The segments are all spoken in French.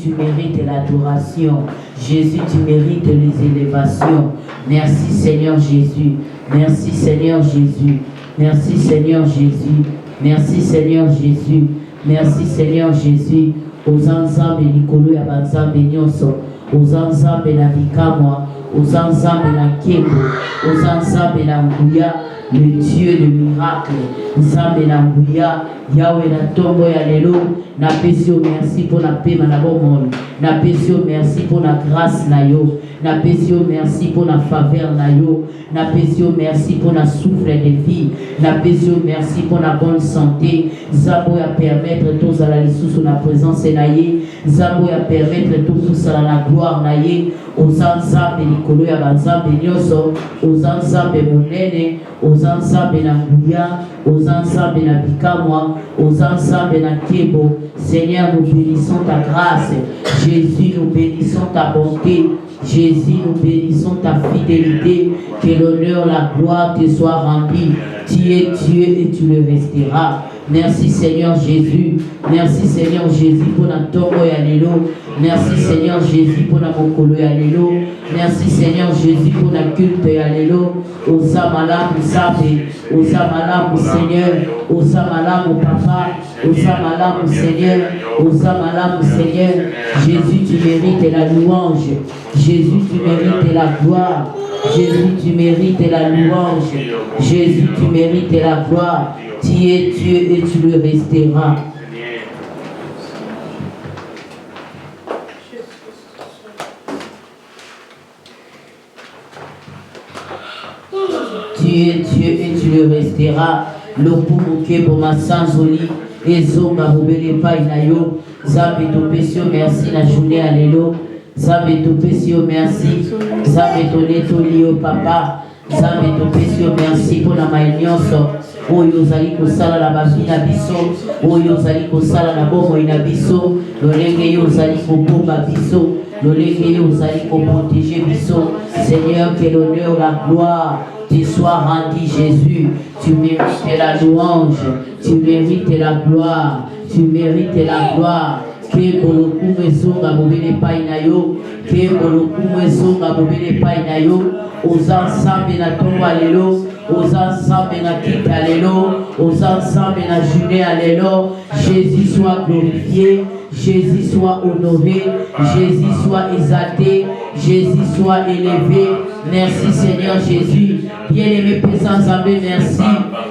tu mérites l'adoration. Jésus, tu mérites les élévations. Merci Seigneur Jésus. Merci Seigneur Jésus. Merci Seigneur Jésus. Merci Seigneur Jésus. Merci Seigneur Jésus. Aux ensemble Nikolo ya banzambe nyonso. Aux ensemble na bikamwa. Aux ensemble na kembo. Aux ensemble na nguya. Le Dieu de miracle. Nzambe na nguya. Yahweh na tombo ya lelo. Na pesio merci pour la paix na bomol. Na pesio merci pour la grâce na yo. Na pesio merci pour la faveur na yo. Na pesio merci pour la souffle de vie. Na pesio merci pour la bonne santé. Zabo ya permettre tous à la sous la présence na ye. Zabo ya permettre tous à la gloire na ye. Aux ensemble Nikolo ya banzambe nyonso. Aux ensemble monene. Aux ensemble na nguya. Aux ensemble na bikamwa. Aux ensemble na kebo. Seigneur, nous bénissons ta grâce. Jésus, nous bénissons ta bonté. Jésus, nous bénissons ta fidélité. Que l'honneur, la gloire te soit rendue. Tu es Dieu et tu le resteras. Merci Seigneur Jésus. Merci Seigneur Jésus pour notre tombeau et allélo. Merci Seigneur Jésus pour notre mokolo et allélo. Merci Seigneur Jésus pour notre culte et allélo. Osamala Moussabe. Osamala Seigneur. Osamala mon papa. Osamala mon Seigneur. Osamala mon Seigneur. Jésus, tu mérites la louange. Jésus, tu mérites la gloire. Jésus, tu mérites la louange. Jésus, tu mérites la gloire. Tu es Dieu et tu le resteras. Tu es Dieu et tu le resteras. Le poumoké pour ma sanzoli. Et zonga roubele pa inayo. Zabe to pesio merci la journée allélo. Zabe to pesio merci. Zabe to netolio papa. Zabe to pesio merci pour la maïnionso. Oyo zali kosala la babina biso. Oyo zali kosala la bomo ina biso. Lolenge yo zali kobomba biso. Lolenge yo zali protéger biso. Seigneur, que l'honneur, la gloire te soit rendu Jésus. Tu mérites la louange. Tu mérites la gloire. Tu mérites la gloire. Que bolokume zonga bobele pa inayo. Que bolokume zonga bobele pa inayo. Aux ensemble na tombo allélo. Aux ensemble na kita allélo. Aux ensemble na juné allélo. Jésus soit glorifié. Jésus soit honoré. Jésus soit exalté. Jésus soit élevé. Merci Seigneur Jésus. Bien-aimé Pesa Nzambe, merci.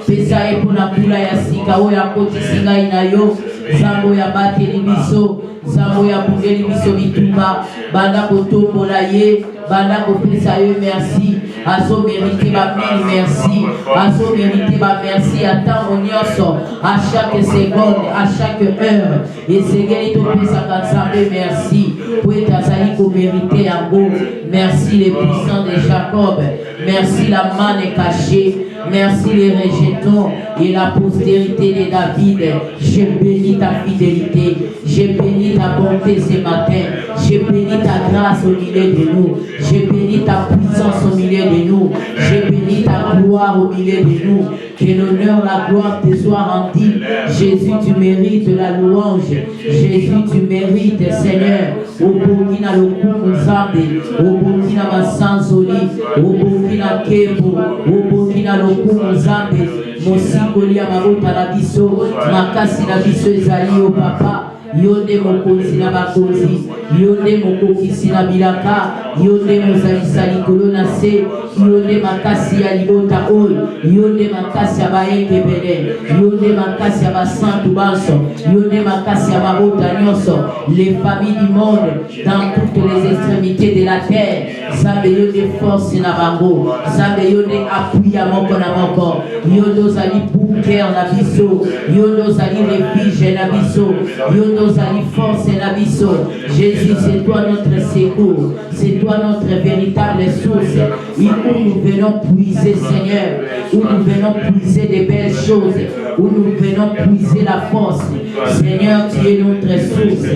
Pesa pour la poula ya sikao ya koti singa inayo. Zambo ya bateli biso. Zambo ya bungeli biso bitumba. Banda kotombola ye. Banda kopesa yo merci. Azo mérité ma mille merci. Azo mérité ma merci à temps nyonso. À chaque seconde, à chaque heure. Et Seigneur to pesa Nzambe merci. Pour etazali ko mérité yango. Merci les puissants de Jacob. Merci la manne cachée. Merci les rejetons et la postérité de David. Je bénis ta fidélité. Je bénis ta bonté ce matin. Je bénis ta grâce au milieu de nous. Je bénis ta puissance au milieu de nous. Je bénis ta gloire au milieu de nous. Que l'honneur, la gloire te soit rendue. Jésus, tu mérites la louange. Jésus, tu mérites, Seigneur. Au Burkina le Kumuzambe, au Burkina Masanzoli, au Burkina Kebo, au Burkina le Kumuzambe, Mosikolia Maruta la biso, Makasi la biso ezali au papa. Yonde mokonzi na bakonzi, yonde mokokisi na bilaka, yonde mozalisa likolo na se, yonde makasi ya libota oyo, yonde makasi ya bayenge bele, yonde makasi ya basantu banso, yonde makasi ya babota nyonso, les familles du monde, dans toutes les extrémités de la terre, sabe yonde force na bango, sabe yonde appui ya moko na moko, yondo zali bunker na biso, yondo zali refuge na biso, yondo nos force et la biso. Jésus, c'est toi notre secours, c'est toi notre véritable source. Et où nous venons puiser, Seigneur, où nous venons puiser des belles choses, où nous venons puiser la force. Seigneur, tu es notre source,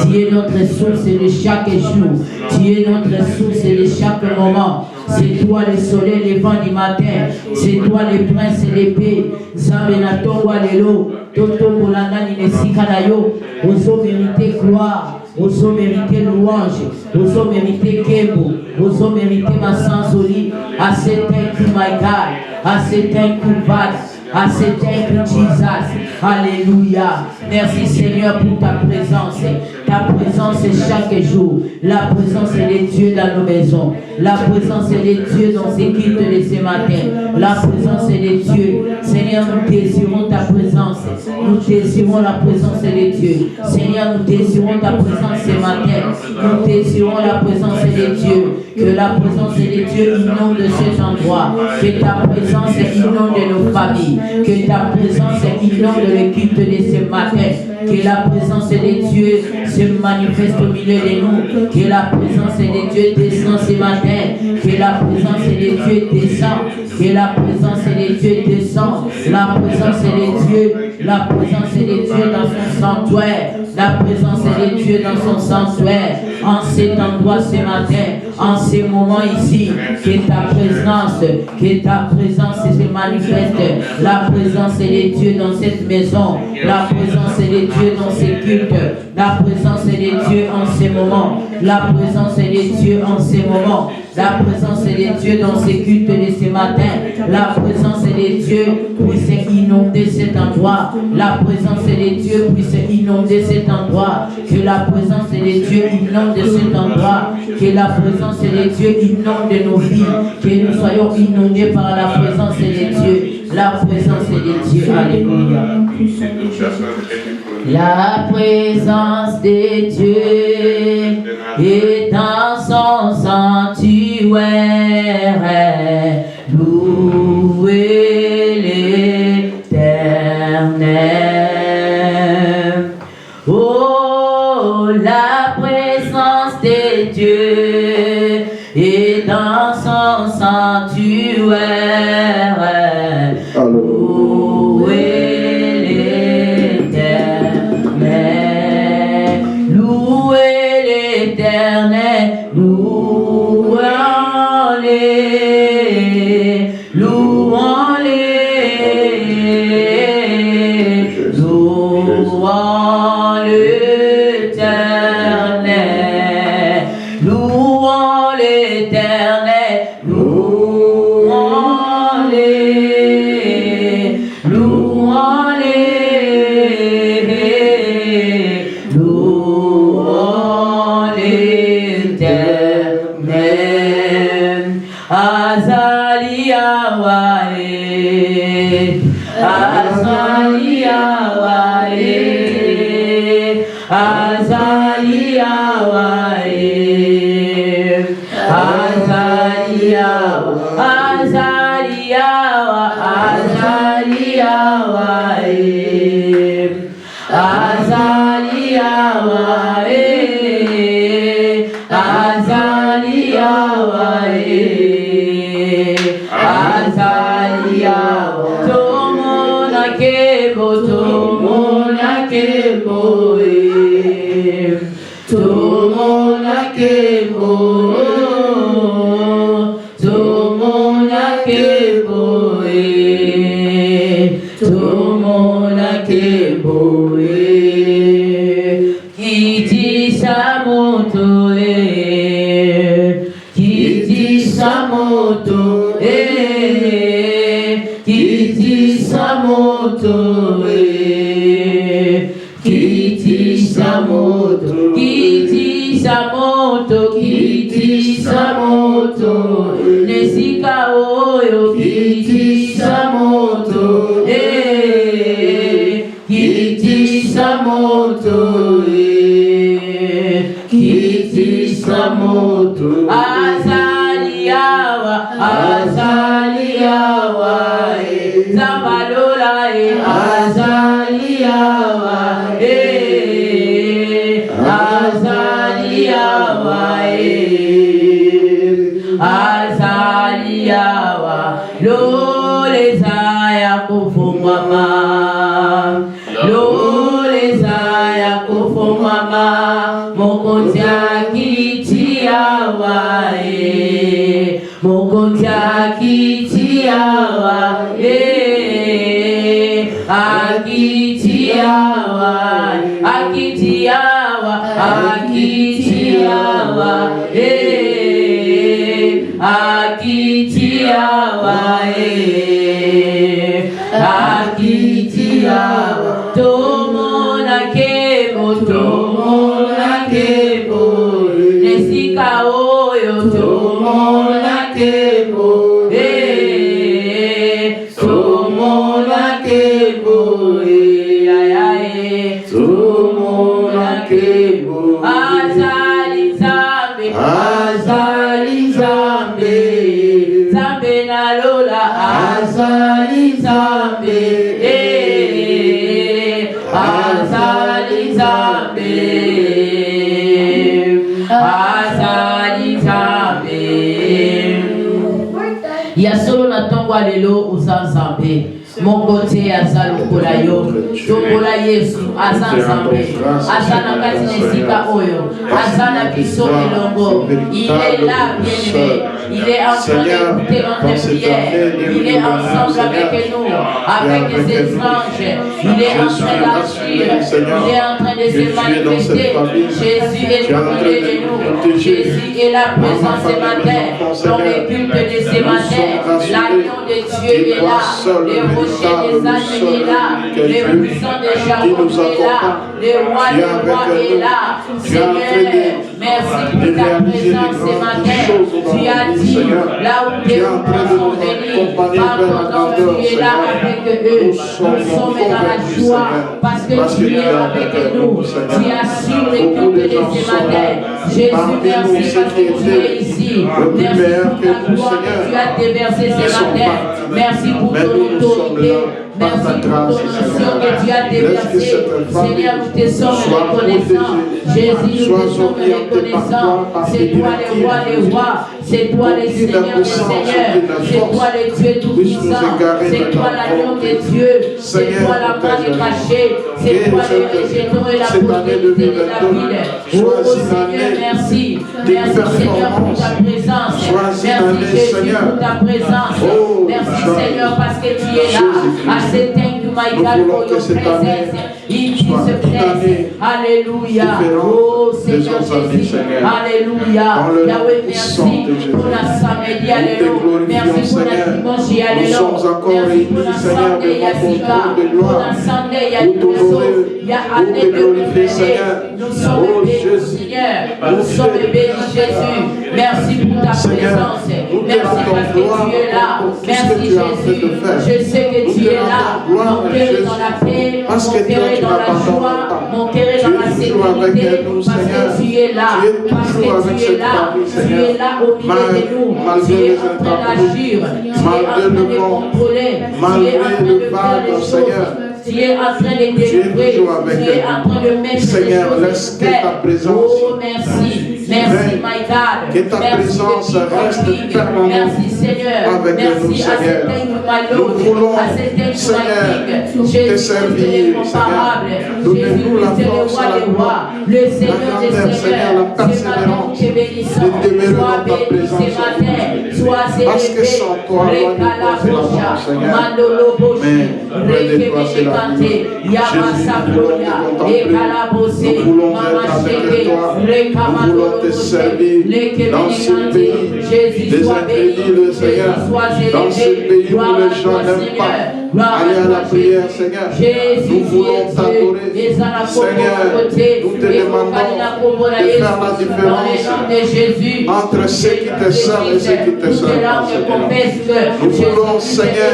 tu es notre source de chaque jour, tu es notre source de chaque moment. C'est toi le soleil levant du matin, c'est toi le prince et l'épée. Zambenatongo alelo, Toto Molanga Ninesika Nayo, Ozo mérité gloire, vous avez mérité louange, vous avez mérité Kebo, vous avez mérité ma Sansoli. I say thank you, my God. I say thank you, Father. I say thank you, Jesus. Alléluia. Merci Seigneur pour ta présence. Ta présence est chaque jour. La présence est des dieux dans nos maisons. La présence est des dieux dans ces cultes de ce matin. La présence est des dieux. Seigneur, nous désirons ta présence. Nous désirons la présence des dieux. Seigneur, nous désirons ta présence ce matin. Nous désirons la présence des dieux. Que la présence des dieux inonde cet endroit. Que ta présence inonde nos familles. Que ta présence inonde le culte de ce matin. Que la présence des dieux se manifeste au milieu de nous. Que la présence des dieux descend ce matin. Que la présence des dieux descend. Que la présence des dieux descend. La présence des dieux. La présence des dieux dans son sanctuaire. La présence des dieux dans son sanctuaire. En cet endroit ce matin. En ces moments ici. Que ta présence se manifeste. La présence des dieux dans cette maison. La présence des dieux dans ces cultes. La présence des dieux en ces moments. La présence des dieux en ces moments. La présence des dieux dans ces cultes de ce matin. La présence des dieux puisse inonder cet endroit. La présence des dieux puisse inonder cet endroit. Que la présence des dieux inonde cet endroit. Que la présence des dieux inonde nos vies. Que nous soyons inondés par la présence des dieux. La présence des dieux. Alléluia. La présence des dieux est dans son sanctuaire. Louez l'Éternel. Oh, la présence des dieux est dans son sanctuaire. Lelo uzanzambe mon côté azalo kolayo tokola Yesu azanzambe azana kati nesika oyo azana biso elongo il est là bien-aimé il est en train d'écouter notre prière il est ensemble avec nous avec ses anges il est en train d'agir il est en train de se manifester Jésus est au milieu de nous Jésus est là présent ce matin dans les cultes de ce matin l'agneau de Dieu est là, le rocher des âges est là, le puissant de Jacob est là, le roi des rois est là. Seigneur, merci pour ta présence ce matin. Tu as dit, là où tes enfants sont venus, pardon, tu es là avec eux. Nous sommes dans la joie parce que tu es avec nous. Tu assures les cultes de ce matin. Jésus, merci parce que tu es ici. Merci pour ta gloire que tu as déversée ce matin. Merci pour ton autorité. Merci pour ton onction que tu as déversée. Seigneur, nous te sommes reconnaissants. Jésus, nous te sommes reconnaissants. C'est toi le roi des rois. C'est toi le Seigneur des seigneurs. C'est toi le Dieu tout-puissant. C'est toi l'agneau de Dieu. C'est toi la main cachée. C'est toi le végétaux et la prospérité de la ville. Oh Seigneur, merci. Merci Seigneur pour ta présence. Merci Jésus pour ta présence. Merci Seigneur parce que tu es là. I say thank you my God for your presence. In Jesus' name. Alléluia. Oh Seigneur Jésus. Alléluia. Yahweh, merci pour la samedi. Alléluia. Merci pour la dimanche. Alléluia. Merci pour la Sunday Yassika. Pour la Sunday Yassika. Il y a année de nous sommes bénis Seigneur. Nous sommes bénis Jésus. Merci pour ta présence. Merci parce que tu es là. Merci Jésus. Je sais que tu es là. Mon cœur est dans la paix. Mon cœur est dans la joie. Mon cœur est dans la sécurité. Parce que tu es là. Parce que tu es là. Tu es là au milieu de nous. Tu es en train d'agir. Tu es en train de contrôler. Tu es en train de faire les choses. Tu es en train de délivrer. Tu es en train de mettre Seigneur, les laisse choses que ta présence, oh, merci. Merci, my God. que ta présence reste permanente merci, Seigneur. avec merci, nous, Seigneur. Nous voulons, Seigneur, te servir, Seigneur. Donnez-nous la force, la gloire, le Seigneur la des grandeur, Seigneur, la persévérance de demeurer dans ta présence. Parce que sans toi, loin de toi, c'est la mort, Seigneur. Mais près de toi, c'est la vie. Jésus, nous voulons te contempler. Nous voulons être avec toi. Nous voulons te servir dans ce pays. Les incrédules, Seigneur. Dans ce pays où les gens n'aiment pas aller à la prière, Seigneur. Nous voulons t'adorer. Seigneur, nous te demandons de faire la différence entre ceux qui te servent et ceux qui te servent pas, Seigneur. Nous voulons, Seigneur,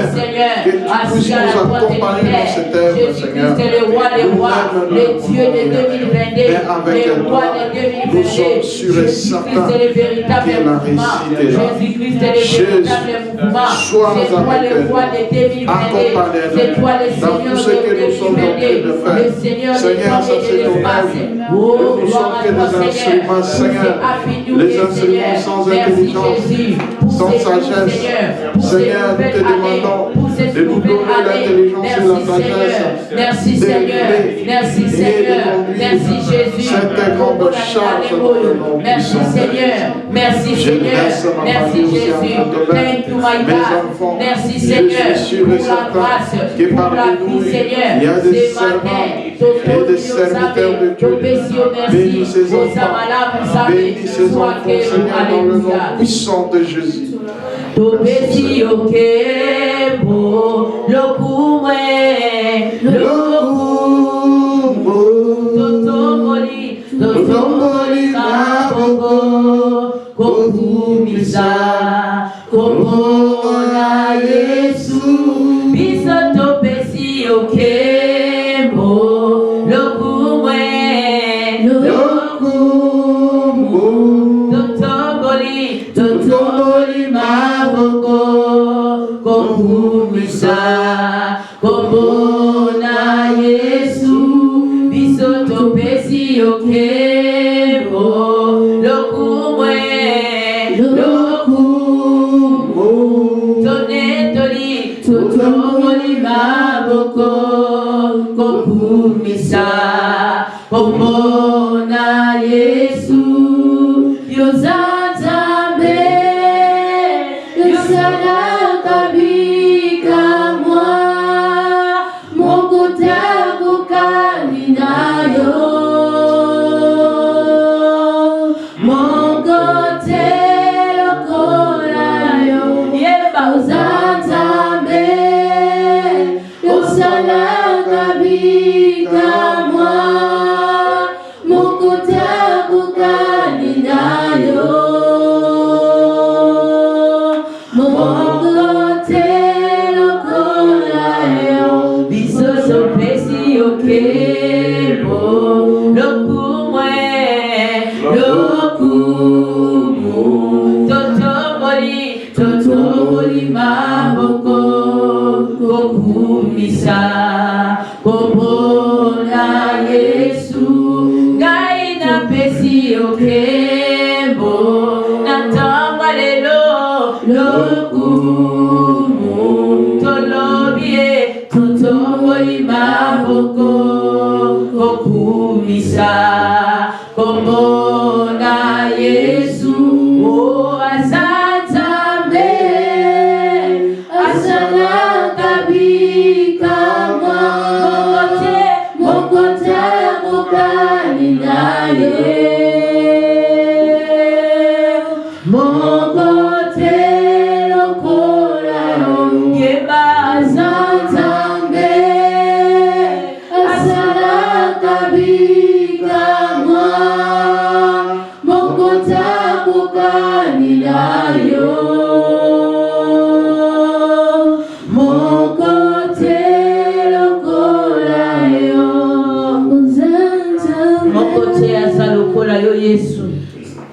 que tu puisses nous accompagner dans cette œuvre, Seigneur. Le Dieu de 2022, le roi de 2022, nous sommes sûrs et certains que la réussite est là. Jésus, sois avec nous. Accompagne-nous dans tout ce que nous sommes en train de faire. Seigneur, ça c'est ton œuvre. Nous sommes que des instruments, Seigneur. Les instruments sans intelligence, sans sagesse. Seigneur, nous te demandons de nous donner l'intelligence et la sagesse. Merci Seigneur. Merci Seigneur. Merci Jésus. Cette grande charge. Merci Seigneur. Merci Seigneur. Merci Jésus. Thank you my God. Merci Seigneur pour la grâce, pour la vie Seigneur. Ce matin, et des serviteurs de Dieu. Bénis ses enfants. Bénis ses enfants, Seigneur, dans le nom puissant de Jésus.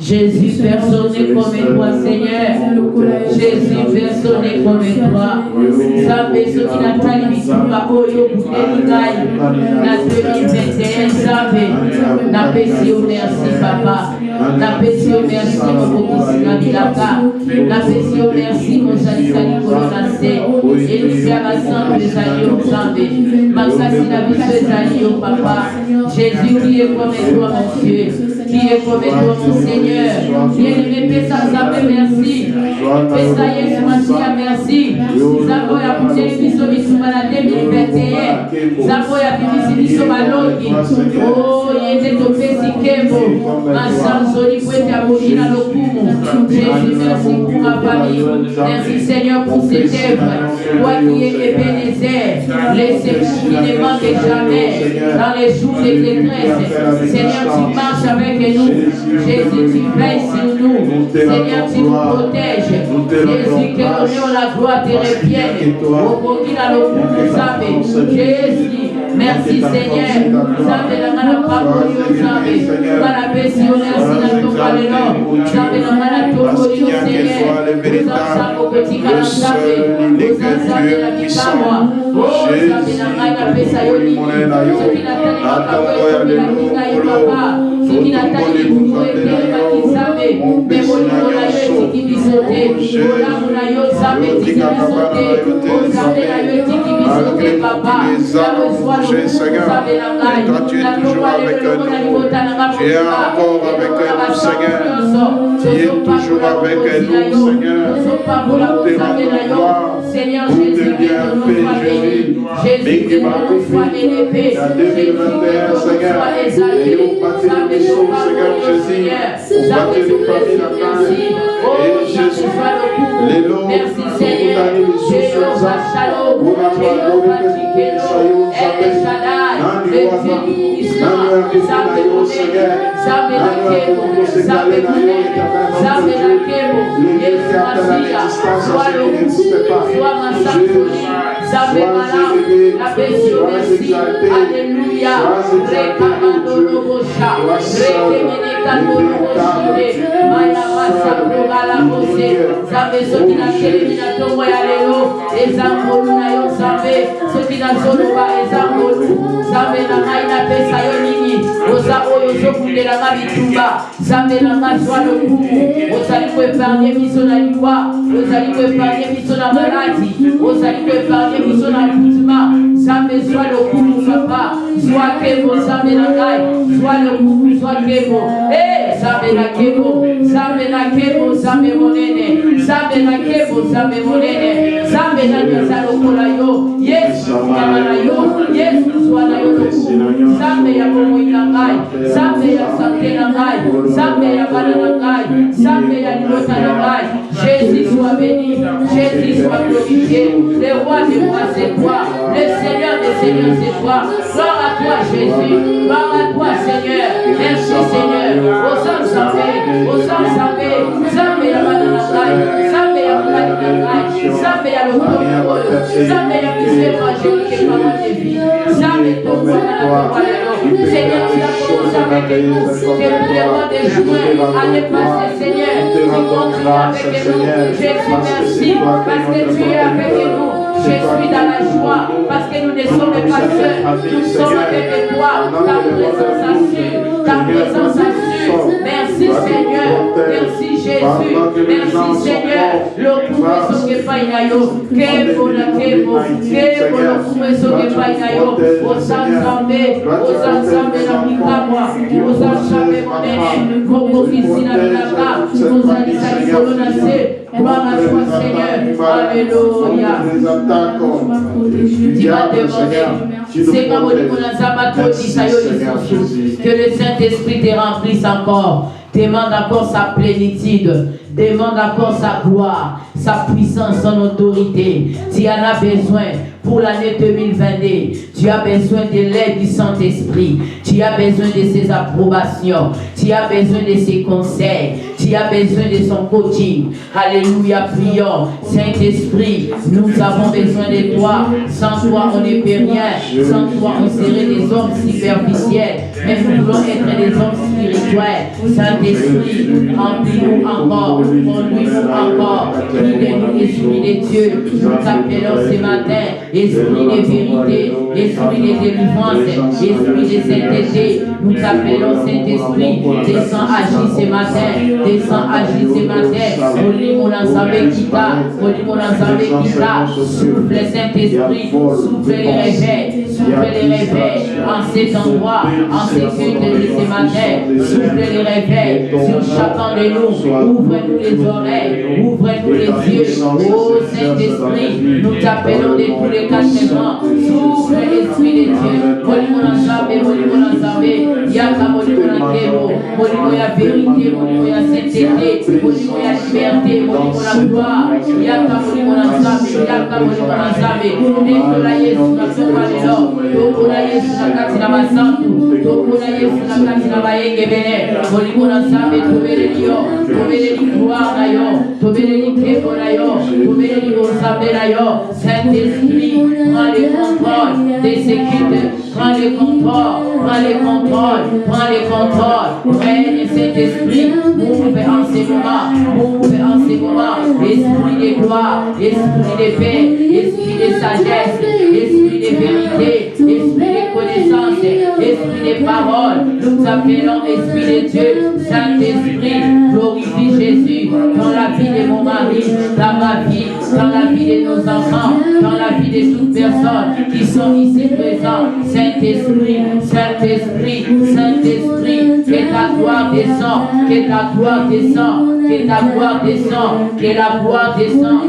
Jésus, personne n'est comme toi, Seigneur. Jésus, personne n'est comme toi. Sa personne qui n'a pas limité par Oyo pour la 2021, Savé. La pétition, merci, Papa. La pétition, merci, mon Bokisina Bilaka. La pétition, merci, mon Salisali Kolonase. Et nous à la sang des alliés, Savé. Maxasi la vie des alliés, Papa. Jésus, qui est comme toi, mon Dieu. Qui est comme toi, mon Seigneur. Bien-aimé, Pessa, merci. Pessa, Yesu, Masia, merci. Zabo ya kuteli biso bisuma na 2021. Zabo ya bibisi biso malongi. Oh, yende topesi kembo. Masanzoli kwete abogina lokumu. Jésus, merci pour ma famille. Merci Seigneur pour cette œuvre. Toi qui es Ebenezer, laissez-nous qui ne manque jamais dans les jours de détresse. Seigneur, tu marches avec nous. Jésus, tu veilles sur nous. Seigneur, tu nous protèges. Jésus, que l'honneur, la gloire te revienne. Au Bogina lokumu Sabe. Jésus, merci Seigneur. Sabe la mana pakoli o Sabe. Para besi o merci na toka lelo. Sabe la mana tokoli o Seigneur. Nous en savons petit kana Sabe. Nous en savons la bikawa. Oh Sabe la mana pesa yoni. Soki na tani makawe soki na kina yi papa. Soki na tani buku ekele maki Sabe. Memoni mona yo tiki bisote. Ola mona yo Sabe tiki bisote. O Sabe la yo tiki bisote papa. Seigneur, et toi tu es toujours avec nous. Tu es encore avec nous, Seigneur. Tu es toujours avec nous, Seigneur. Pour te rendre gloire, pour te bien faire, Jésus. qui va arriver. Et en 2021, Seigneur, et on bâtit des choses, Seigneur Jésus. On bâtit des familles la caille. Et Jésus, les lots, pour donner les choses sur ça, pour avoir donné les soyons, Jésus soit béni, Jésus soit glorifié, le roi des rois c'est toi, le Seigneur des seigneurs c'est toi. Gloire à toi Jésus, gloire à toi Seigneur, merci Seigneur. Hosanna Samé, Hosanna Samé, Samé ya Mananakai, Samé ya Mananakai, Samé ya Lokomo, Samé ya Misero Angélique Maman de vie, Samé ton roi. Seigneur, tu as commencé avec nous, c'est pour les mois de juin à dépasser Seigneur, tu continues avec nous, Jésus merci, parce que tu es avec nous. Je suis dans la joie parce que nous ne sommes pas seuls. Nous sommes avec toi. Ta présence assure. Ta présence assure. Merci Seigneur. Merci Jésus. Merci Seigneur. Le pouvoir que païnayo. Que bon la kebo. Que bon le pouvoir que païnayo. Aux ensembles. Aux ensembles la mikabwa. Aux ensembles mon aîné. Comme officie la minaka. Nous allons colonner. Gloire à toi Seigneur. Alléluia. Que le Saint-Esprit te remplisse encore. Demande encore sa plénitude. Demande encore sa gloire, sa puissance, son autorité. Tu en as besoin pour l'année 2022. Tu as besoin de l'aide du Saint-Esprit. Tu as besoin de ses approbations. Tu as besoin de ses conseils. Tu as besoin de son coaching. Alléluia, prions. Saint-Esprit, nous avons besoin de toi. Sans toi, on ne peut rien. Sans toi, on serait des hommes superficiels. Mais nous voulons être des hommes spirituels. Saint-Esprit, remplis-nous encore. Conduis-nous encore. Guide-nous, Esprit de Dieu. Nous t'appelons ce matin. Esprit de vérité. Esprit de délivrance. Esprit de sainteté. Nous t'appelons Saint-Esprit. Descends, agis ce matin. Descends, agis ce matin. Olis mon ensemble qui t'a. Olis mon ensemble qui t'a. Souffle Saint-Esprit. Souffle les réveils. Souffle les réveils. En cet endroit. En ce culte de ce matin. Souffle les réveils. Sur chacun de nous. Ouvre-nous les oreilles. Ouvre-nous les yeux. Oh Saint-Esprit. Nous t'appelons de tous les quatre vents. Souffle l'Esprit de Dieu. Olis mon ensemble. Olis mon ensemble. Yaka olis mon ensemble. Olis mon la vérité. Olis mon la sainteté. Olis mon la liberté. Olis mon la gloire. Yaka olis mon ensemble. Yaka olis mon ensemble. Netola Yesu na sopa lelo. Tokola Yesu na kati na basantu. Tokola Yesu na kati na bayenge bene. Olis mon ensemble. Tobele liyo. Tobele li gloire na yo. Tobele li kebo na yo. Tobele li ensemble na yo. Saint-Esprit, prends le contrôle de ce culte. Prends le contrôle. Prends le contrôle. Prends le contrôle. Règne Saint-Esprit. Mouve en ce moment. Mouve en ce moment. Esprit de gloire. Esprit de paix. Esprit de sagesse. Esprit de vérité. Esprit de connaissance. Esprit de parole. Nous appelons Esprit de Dieu. Saint-Esprit, glorifie Jésus dans la vie de mon mari, dans ma vie, dans la vie de nos enfants, dans la vie de toutes personnes qui sont ici présentes. Saint-Esprit, Saint-Esprit, Saint-Esprit, que ta gloire descend, que ta gloire descend, que ta gloire descend, que la gloire descend.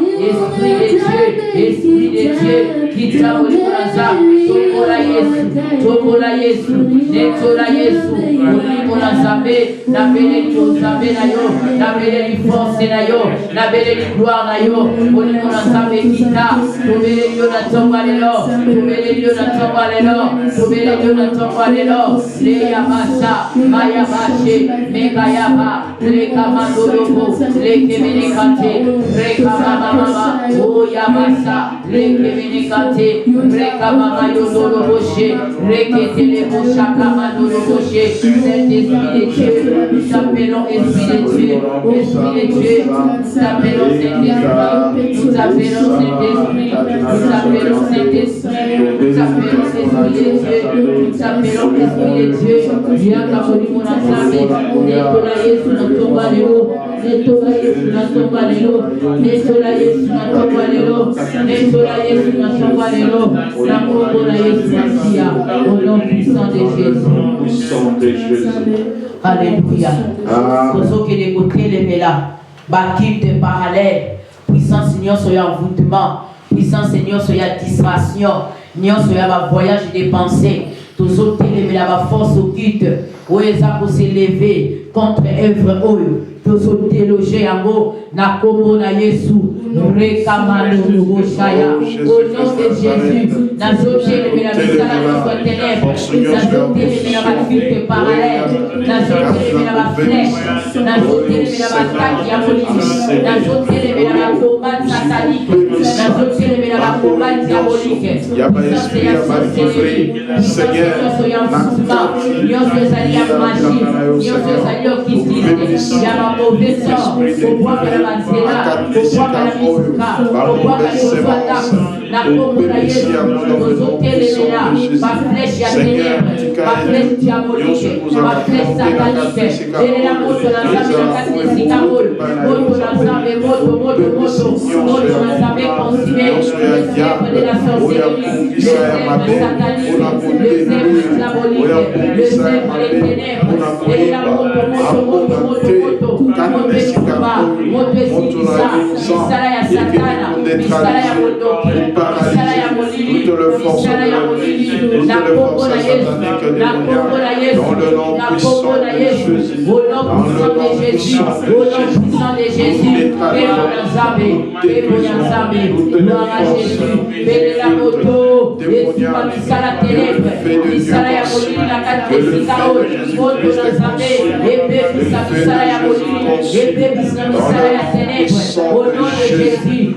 Esprit de Dieu, Kita Molimonaza, Tokola Yesu, Tokola Yesu, Netola Yesu, Molimonazabe, Nabele Yozabe na yo, Nabele force na yo, Nabele gloire na yo, Molimonazabe Kita, Tobele yo na tomba lelo, Tobele yo na tomba lelo, Tobele yo na tomba lelo, Leya Masha, Maya Bashe, Mega Yaba, Leka Mandolobo, Leke Menekante, Reka Mama, O Yamasa, Leke Menekante, Reka Mama Yodoro Rocher, Reke Telebo Chaka Mandolo Rocher, Saint-Esprit de Dieu, nous t'appelons Esprit de Dieu, Esprit de Dieu, nous t'appelons Saint-Esprit, nous t'appelons Saint-Esprit, nous t'appelons Saint-Esprit, nous t'appelons Esprit de Dieu, nous t'appelons Esprit de Dieu, viens Kapoli Monasabe, Netola Yesu na tomba lelo, Netola Yesu na tomba lelo, Netola Yesu na tomba lelo, Netola Yesu na tomba lelo, na kombo na Yesu Masia, au nom puissant de Jésus. Alléluia. Pour que les côtés les mets là, bâtir parallèle, puissant Seigneur sur envoûtement, puissant Seigneur sur distraction, Seigneur sur voyage des pensées, tous autres les mets là, force occulte, où ils ont s'élever contre œuvre oyo. Tous autres délogés à mot, na komo na Yesu, rekamano nugoshaya. Au nom de Jésus, na zoté les mets là, soit ténèbres, na zoté les mets là, culte parallèle, na zoté les mets là, flèche, na zoté les mets là, attaque diabolique, na zoté les mets là, combat satanique, na zoté les mets là, combat diabolique. Seigneur, mauvais sort, au bois de la Manzela, au bois de la Misuka, au bois de la Soata, la Congo la Yesu, nos hôtels et là, ma flèche à ténèbres, ma flèche diabolique, ma flèche satanique, et la moto la Zame, la Katisikaol, moto la Zame, moto la Zame consumé, les œuvres de la sorcellerie, les œuvres sataniques, les œuvres diaboliques, les œuvres des ténèbres, et la moto. Au nom de Jésus,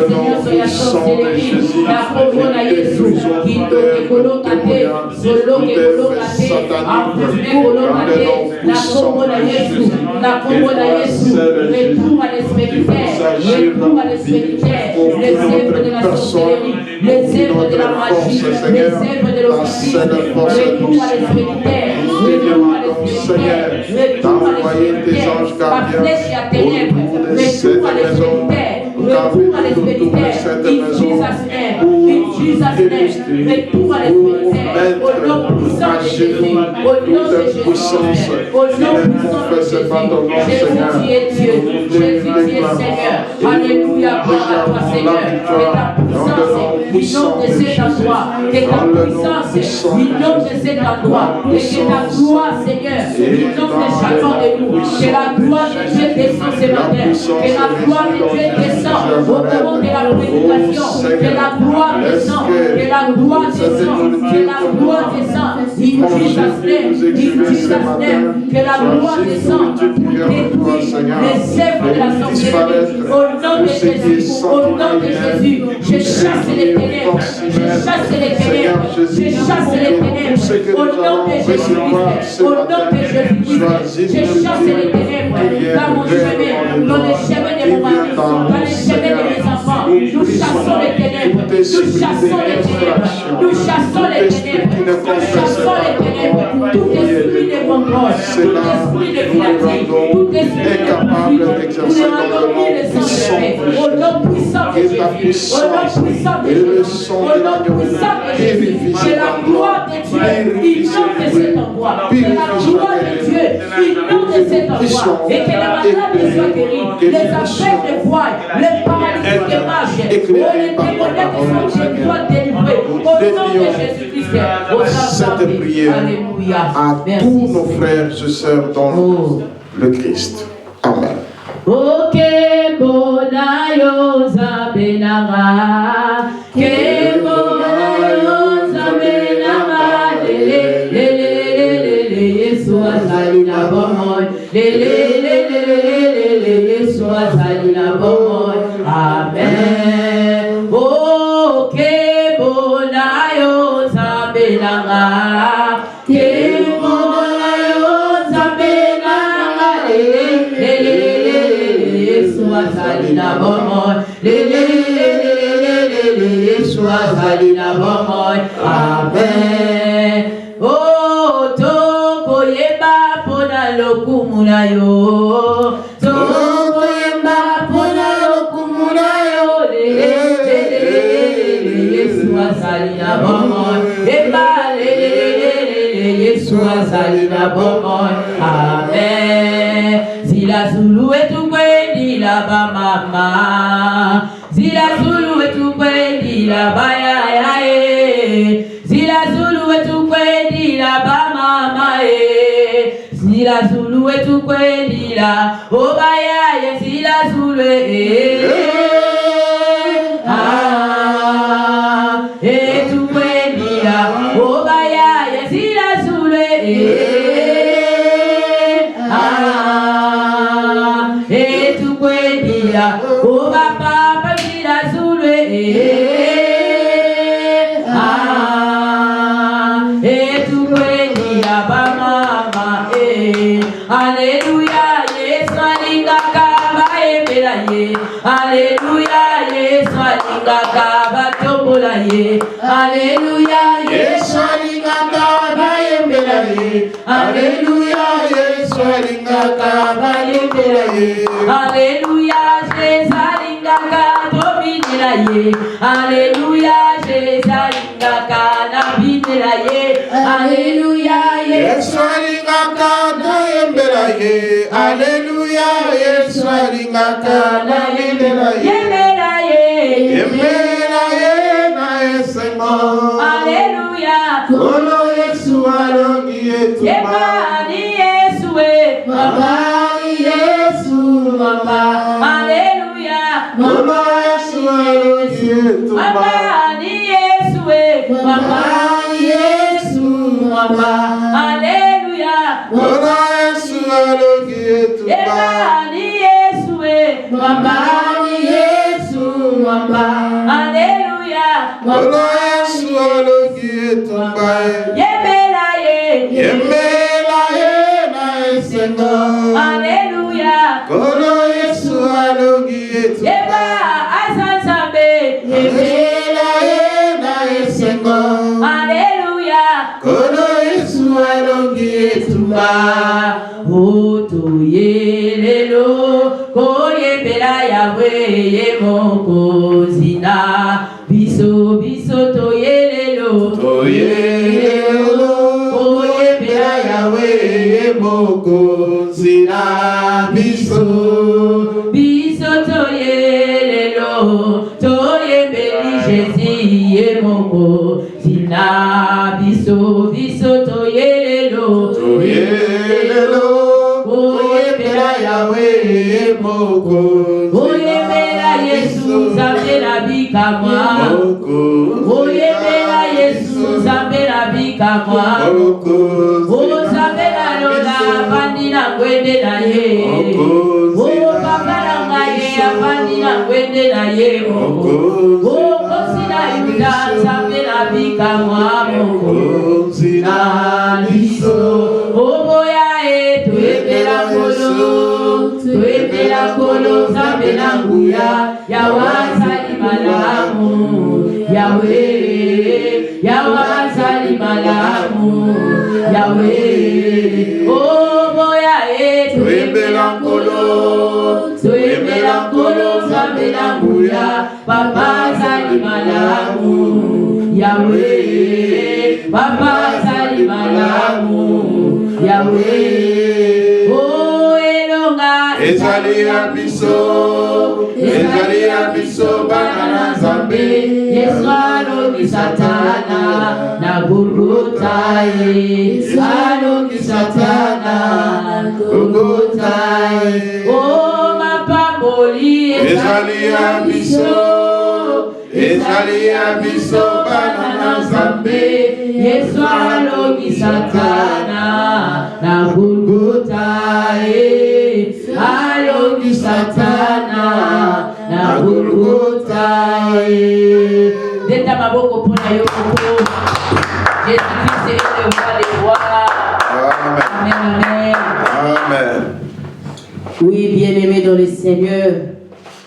Seigneur, soyez sorcellerie, la pauvre na Yesu, qui te colocate, solo que colocate, après colocate, la pauvre na Yesu, la pauvre na Yesu, retour à l'espéritaire, retour à l'espéritaire, les œuvres de la sorcellerie, les œuvres de la magie, les œuvres de l'occultisme, retour à l'espéritaire, retour à l'espéritaire, retour à l'espéritaire, la flèche à ténèbres, retour à l'espéritaire, retour à l'espéritaire, in Jesus' name, retour à l'espéritaire, au nom puissant de Jésus, au nom de Jésus, au nom puissant de Jésus, Jésus tu es Dieu, Jésus tu es Seigneur, alléluia, gloire à toi Seigneur, que ta puissance inonde cet endroit, que ta puissance inonde cet endroit, et que ta gloire Seigneur inonde chacun de nous, que la gloire de Dieu descend ce matin, que la gloire de Dieu descend au moment de la prédication, que la gloire descend, que la gloire descend, que la gloire descend, in Jesus' name, que la gloire descend, détruit les œuvres de la sorcellerie, au nom de Jésus, au nom de Jésus, je chasse les ténèbres, je chasse les ténèbres, je chasse les ténèbres, au nom de Jésus-Christ, au nom de Jésus-Christ, je chasse les ténèbres dans mon chemin, dans le chemin de mon mari, dans le chemin de mes enfants, nous chassons les ténèbres, nous chassons les ténèbres, nous chassons les ténèbres, nous chassons les ténèbres, tout esprit de contrôle, tout esprit de filature, tout esprit de conflit, nous demandons qu'il les s'enlève, au nom puissant de Jésus, au nom puissant de Jésus, au nom puissant de Jésus, que la gloire de Dieu inonde cet endroit, que la gloire de Dieu inonde cet endroit, puissions et que les malades soient guéris, les aveugles voient, les paralytiques marchent, les démoniaques soient délivrés. Au nom de Jésus-Christ, cette prière à tous nos frères et sœurs dans le Christ. Amen. Ok, bonayo zabenara, ke bonayo zabenara, Yesu azali na bomoi, Yesu azali na bomoi, amen. Ok, bonayo zabenara, ke bonayo zabenara, Yesu azali na bomoi, Yesu azali na bomoi, amen. Oh, toko yeba pona lokumuna yo, toko yeba pona lokumuna yo, Yesu azali na bomoi, Yesu azali na bomoi, amen. Zila Zulu etu kwendi la ba mama, Zila Zulu etu kwendi la ba ya Zila Zulu etu kwendi la ba mama Zila Zulu etu kwendi la oba ya Zila Zulu etu kwendi la oba ya Zila Zulu etu kwendi la oba papa Zila Zulu etu kwendi la ba mama Alléluia, Yesu alingaka baembela ye. Alléluia, Yesu alingaka batombola ye. Alléluia, Yesu alingaka baembela ye. Alléluia, Yesu alingaka baembela ye. Alléluia, Yesu alingaka tomidela ye. Alléluia, Yesu alingaka nabidela ye. Alléluia, Yesu alingaka baembela ye. Alléluia, Yesu alingaka nabidela ye. Yembela ye, yembela ye na esengo. Alléluia, kono Yesu alongi etu. Yembani Yesu we, mama Yesu mama. Alléluia, mama Yesu alongi etu. Mama Yesu we, mama Yesu mama. Alléluia, mama Yesu alongi etu. Yembani Yesu we, mama Yesu mama. Alléluia, mama Yesu alongi etu. Yembela ye, yembela ye na esengo. Alléluia, kono Yesu alongi etu. Yeba asansabe, yembela ye na esengo. Alléluia, kono Yesu alongi etu. Oto yelelo, koyembela yawe ye mokozi na biso biso to yelelo, to yelelo, koyembela yawe ye mokozi na biso biso to yelelo, to yembeli Jésus ye mokozi na biso biso to yelelo, to yelelo, koyembela yawe ye mokozi. Oyembela Yesu zambela bikamwa. Oyembela Yesu zambela bikamwa. Ozambela lola vandina kwende na ye. Opapala ngaye vandina kwende na ye. Okosina yuda zambela bikamwa. Okosina liso. Oboya tuembela kolo, tuembela kolo zambela nguya. Yawazali malamu, Yahweh, Yawazali malamu, Yahweh. Oh boya tuembela kolo zambela nguya. Papa zali malamu, Yahweh, Papa zali malamu, Yahweh. Oh ezali ya biso bana na Nzambe alongi Satana na Golgotha alongi Satana na Golgotha oh mapamboli ezali ya biso bana na Nzambe Yesu alongi Satana na Golgotha alongi Satana na Golgotha Deta maboko pona yo koko Jésus-Christ est le roi des rois. Amen. Amen. Oui, bien-aimé dans le Seigneur,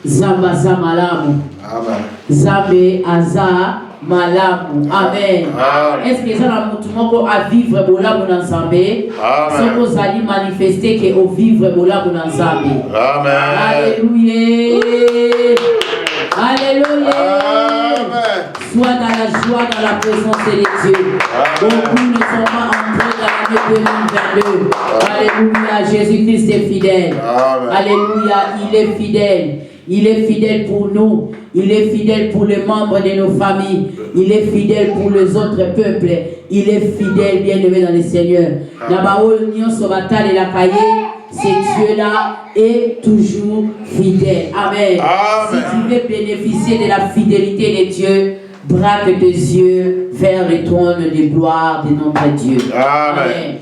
Zamba za malamu. Amen. Zambe aza malamu. Amen. Est-ce que ça la mutu moko a vivre bolamu na Nzambe? Sans que ça lui manifester que au vivre bolamu na Nzambe. Amen. Alléluia. Alléluia. Amen. Sois dans la joie, dans la présence de Dieu. Beaucoup ne sont pas entrés dans l'année 2022. Alléluia. Jésus-Christ est fidèle. Amen. Alléluia. Il est fidèle. Il est fidèle pour nous. Il est fidèle pour les membres de nos familles. Il est fidèle pour les autres peuples. Il est fidèle, bien-aimé dans le Seigneur. Ce Dieu-là est toujours fidèle. Amen. Si tu veux bénéficier de la fidélité de Dieu, braque tes yeux vers le trône de gloire de notre Dieu. Amen.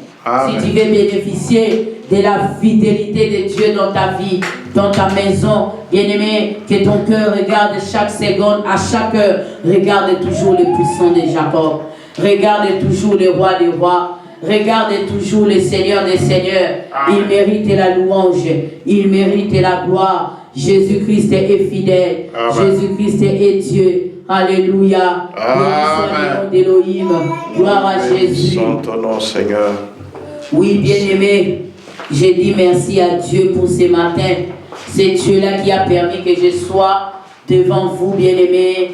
Si tu veux bénéficier de la fidélité de Dieu dans ta vie, dans ta maison, bien-aimé, que ton cœur regarde chaque seconde, à chaque heure, regarde toujours le puissant de Jacob. Regarde toujours le roi des rois. Regarde toujours le Seigneur des seigneurs. Il mérite la louange. Il mérite la gloire. Jésus-Christ est fidèle. Jésus-Christ est Dieu. Alléluia. Amen. d'Élohim. Gloire à Jésus. Sans ton nom, Seigneur. Oui, bien-aimé, je dis merci à Dieu pour ce matin. C'est Dieu-là qui a permis que je sois devant vous, bien-aimé.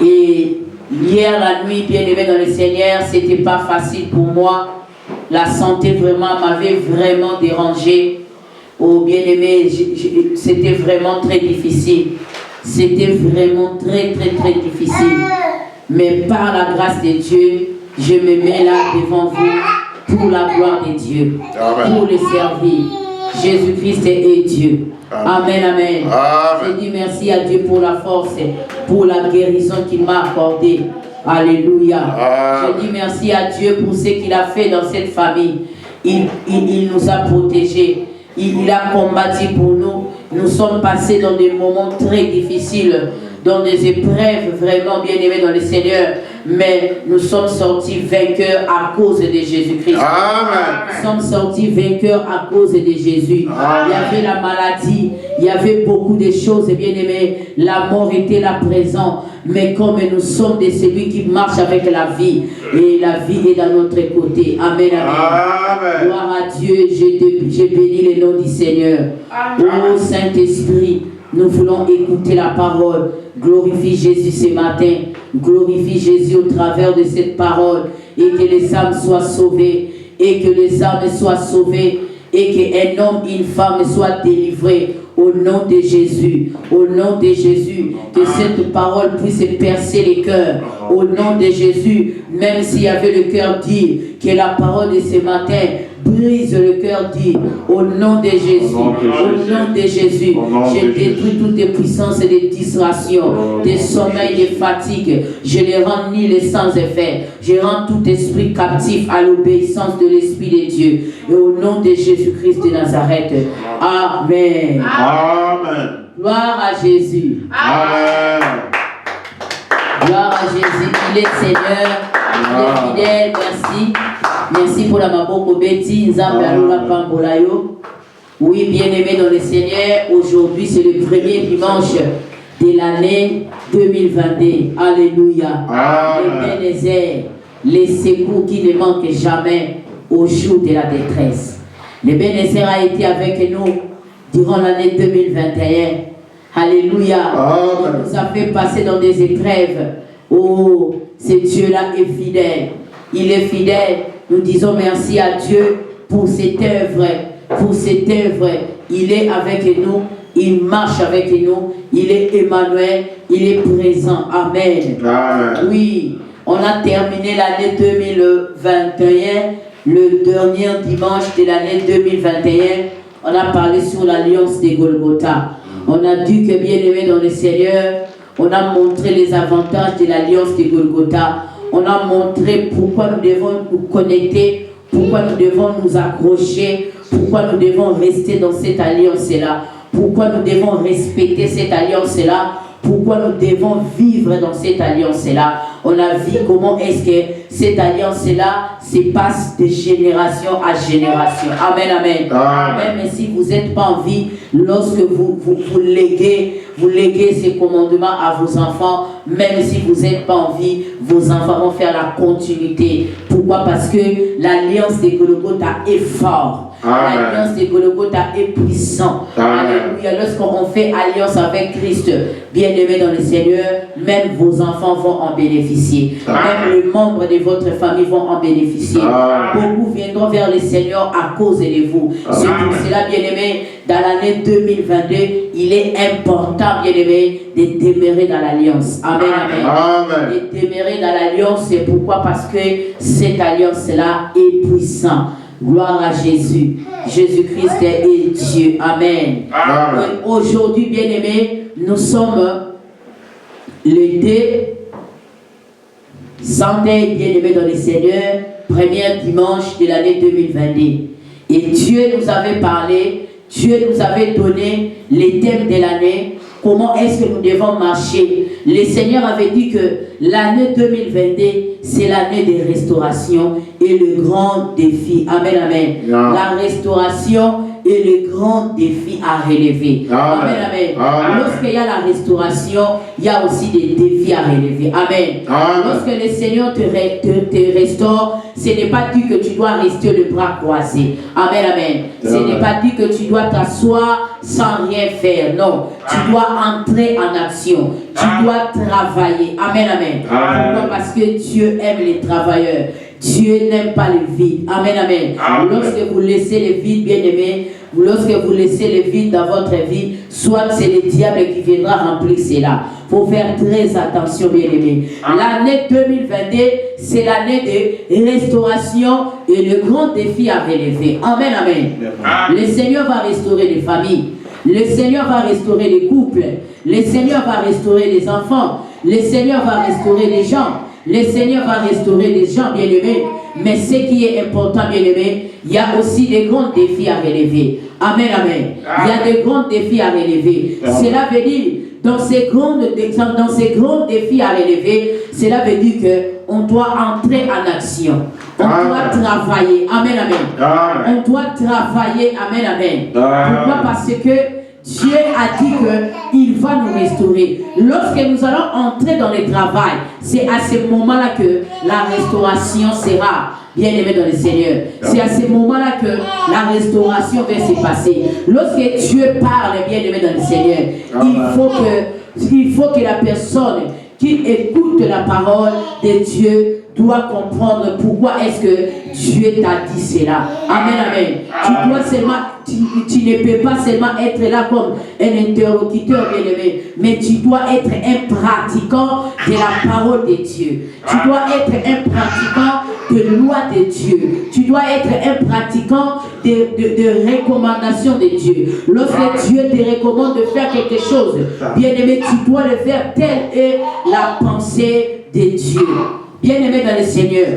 Et hier, la nuit, bien-aimé dans le Seigneur, c'était pas facile pour moi. La santé vraiment m'avait vraiment dérangé. Oh, bien-aimé, c'était vraiment très difficile. C'était vraiment très, très, très difficile. Mais par la grâce de Dieu, je me mets là devant vous pour la gloire de Dieu, pour le servir. Jésus-Christ est Dieu. Amen, amen. Je dis merci à Dieu pour la force, pour la guérison qu'il m'a accordée. Alléluia. Je dis merci à Dieu pour ce qu'il a fait dans cette famille. Il nous a protégés. Il a combattu pour nous. Nous sommes passés dans des moments très difficiles, dans des épreuves vraiment bien aimées dans le Seigneur. Mais nous sommes sortis vainqueurs à cause de Jésus-Christ. Nous sommes sortis vainqueurs à cause de Jésus. Amen. Il y avait la maladie, il y avait beaucoup de choses, bien aimé. La mort était là présent. Mais comme nous sommes de celui qui marche avec la vie, et la vie est dans notre côté. Amen, amen. Gloire à Dieu, j'ai béni le nom du Seigneur. Ô Saint-Esprit, nous voulons écouter la parole. Glorifie Jésus ce matin. Glorifie Jésus au travers de cette parole. Et que les âmes soient sauvées. Et que les âmes soient sauvées. Et qu'un homme, une femme soient délivrés. Au nom de Jésus. Au nom de Jésus. Que cette parole puisse percer les cœurs. Au nom de Jésus. Même s'il y avait le cœur dit que la parole de ce matin brise le cœur dit au nom de Jésus, au nom de Jésus, je détruis toutes les puissances de distraction, de sommeil, de fatigue. Je les rends nuls et sans effet. Je rends tout esprit captif à l'obéissance de l'Esprit de Dieu. Et au nom de Jésus-Christ de Nazareth. Amen. Amen. Gloire à Jésus. Amen. Gloire à Jésus. Il est Seigneur. Il est fidèle. Merci. Merci pour la maboko Betty, Nzambe Alola Pambolayo. Oui, bien-aimés dans le Seigneur, aujourd'hui c'est le premier dimanche de l'année 2022. Alléluia. Les Bénézères, les secours qui ne manquent jamais au jour de la détresse. Le Bénézère a été avec nous durant l'année 2021. Alléluia. Il nous a fait passer dans des épreuves. Oh, ce Dieu-là est fidèle. Il est fidèle. Nous disons merci à Dieu pour cette œuvre. Pour cette œuvre il est avec nous, il marche avec nous, il est Emmanuel, il est présent. Amen. Amen. Oui, on a terminé l'année 2021, le dernier dimanche de l'année 2021. On a parlé sur l'alliance des Golgotha. On a dit que, bien aimé dans le Seigneur, on a montré les avantages de l'alliance des Golgotha. On a montré pourquoi nous devons nous connecter, pourquoi nous devons nous accrocher, pourquoi nous devons rester dans cette alliance-là, pourquoi nous devons respecter cette alliance-là, pourquoi nous devons vivre dans cette alliance-là. On a vu comment est-ce que cette alliance-là se passe de génération à génération. Amen, amen. Amen. Même si vous n'êtes pas en vie, lorsque vous léguez ces commandements à vos enfants, même si vous n'êtes pas en vie, vos enfants vont faire la continuité. Pourquoi? Parce que l'alliance des Golgotha est forte. L'alliance des Golgotha est puissante. Alléluia. Lorsqu'on fait alliance avec Christ, bien-aimé dans le Seigneur, même vos enfants vont en bénéficier. Même les membres de votre famille vont en bénéficier. Beaucoup viendront vers le Seigneur à cause de vous. C'est pour cela, bien-aimé, dans l'année 2022, il est important, bien-aimé, de demeurer dans l'alliance. Amen, amen. De demeurer dans l'alliance, c'est pourquoi? Parce que cette alliance-là est puissante. Gloire à Jésus. Jésus-Christ est Dieu. Amen. Aujourd'hui, bien-aimés, nous sommes le 2 Sunday, bien-aimés dans le Seigneur, premier dimanche de l'année 2022. Et Dieu nous avait parlé, Dieu nous avait donné les thèmes de l'année. Comment est-ce que nous devons marcher? Le Seigneur avait dit que l'année 2022, c'est l'année de restauration et le grand défi. Amen, amen. La restauration est le grand défi à relever. Amen, amen. Lorsqu'il y a la restauration, il y a aussi des défis à relever. Amen. Lorsque le Seigneur te restaure, ce n'est pas dit que tu dois rester le bras croisé. Amen, amen. Ce n'est pas dit que tu dois t'asseoir sans rien faire. Non, tu dois entrer en action. Tu dois travailler. Amen, amen. Pourquoi? Parce que Dieu aime les travailleurs. Dieu n'aime pas le vide. Amen, amen. Lorsque vous laissez le vide, bien-aimé, lorsque vous laissez le vide dans votre vie, soit c'est le diable qui viendra remplir cela. Il faut faire très attention, bien-aimé. L'année 2022, c'est l'année de restauration et le grand défi à relever. Amen, amen. Le Seigneur va restaurer les familles. Le Seigneur va restaurer les couples. Le Seigneur va restaurer les enfants. Le Seigneur va restaurer les gens. Le Seigneur va restaurer les gens, bien-aimés. Mais ce qui est important, bien-aimés, il y a aussi des grands défis à relever. Amen, amen. Il y a des grands défis à relever. Cela veut dire, dans ces grands défis à relever, cela veut dire qu'on doit entrer en action. On doit travailler. Amen, amen. On doit travailler. Amen, amen. Pourquoi? Parce que Dieu a dit qu'il va nous restaurer. Lorsque nous allons entrer dans le travail, c'est à ce moment-là que la restauration sera. Bien-aimé dans le Seigneur. C'est à ce moment-là que la restauration va se passer. Lorsque Dieu parle, bien-aimé dans le Seigneur, il faut que la personne qui écoute la parole de Dieu doit comprendre pourquoi est-ce que Dieu t'a dit cela. Amen, amen. Tu ne peux pas seulement être là comme un interlocuteur, bien-aimé, mais tu dois être un pratiquant de la parole de Dieu. Tu dois être un pratiquant de loi de Dieu. Tu dois être un pratiquant de recommandations de Dieu. Lorsque Dieu te recommande de faire quelque chose, bien-aimé, tu dois le faire. Telle est la pensée de Dieu. Bien-aimé dans le Seigneur,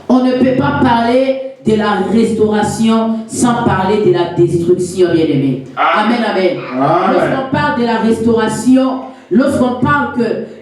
on ne peut pas parler de la restauration sans parler de la destruction, bien-aimé. Amen, amen. Lorsqu'on parle de la restauration, lorsqu'on parle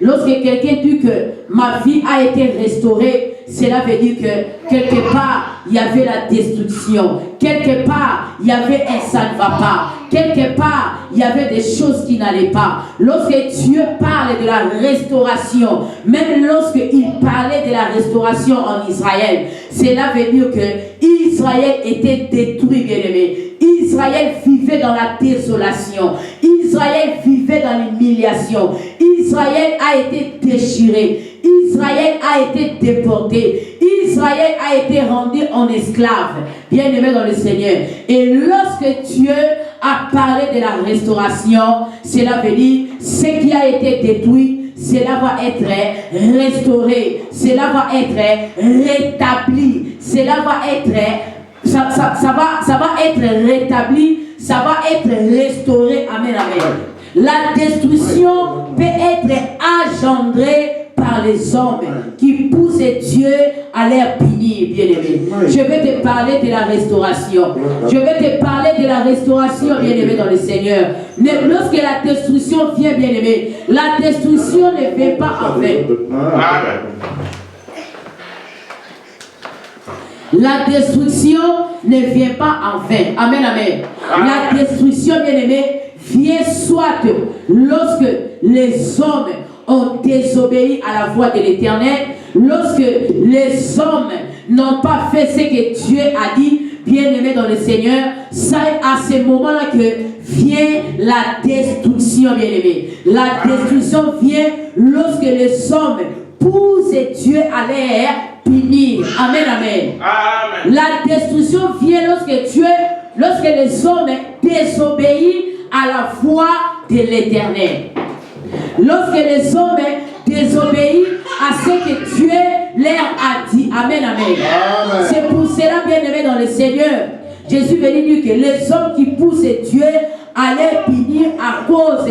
lorsque quelqu'un dit que ma vie a été restaurée, cela veut dire que quelque part, il y avait la destruction. Quelque part, il y avait un ça ne va pas. Quelque part, il y avait des choses qui n'allaient pas. Lorsque Dieu parle de la restauration, même lorsqu'il parlait de la restauration en Israël, cela veut dire que Israël était détruit, bien-aimé. Israël vivait dans la désolation. Israël vivait dans l'humiliation. Israël a été déchiré. Israël a été déporté. Israël a été rendu en esclave, bien-aimé dans le Seigneur. Et lorsque Dieu a parlé de la restauration, cela veut dire ce qui a été détruit, cela va être restauré, cela va être rétabli, cela va être, ça va être rétabli, ça va être restauré. Amen, amen. La destruction peut être engendrée par les hommes qui poussent Dieu à leur punir, bien-aimé. Je vais te parler de la restauration. Je vais te parler de la restauration, bien-aimé, dans le Seigneur. Lorsque la destruction vient, bien-aimé, la destruction ne vient pas en vain. La destruction ne vient pas en vain. Amen, amen. La destruction, bien-aimé, vient soit lorsque les hommes ont désobéi à la voix de l'Éternel, lorsque les hommes n'ont pas fait ce que Dieu a dit, bien-aimé dans le Seigneur, c'est à ce moment-là que vient la destruction, bien-aimé. La destruction vient lorsque les hommes poussent Dieu à les punir. Amen, amen. Amen. La destruction vient lorsque les hommes désobéissent à la voix de l'Éternel. Lorsque les hommes désobéissent à ce que Dieu leur a dit. Amen, amen. Amen. C'est pour cela, bien-aimé dans le Seigneur, Jésus veut dire que les hommes qui poussent Dieu à les punir à cause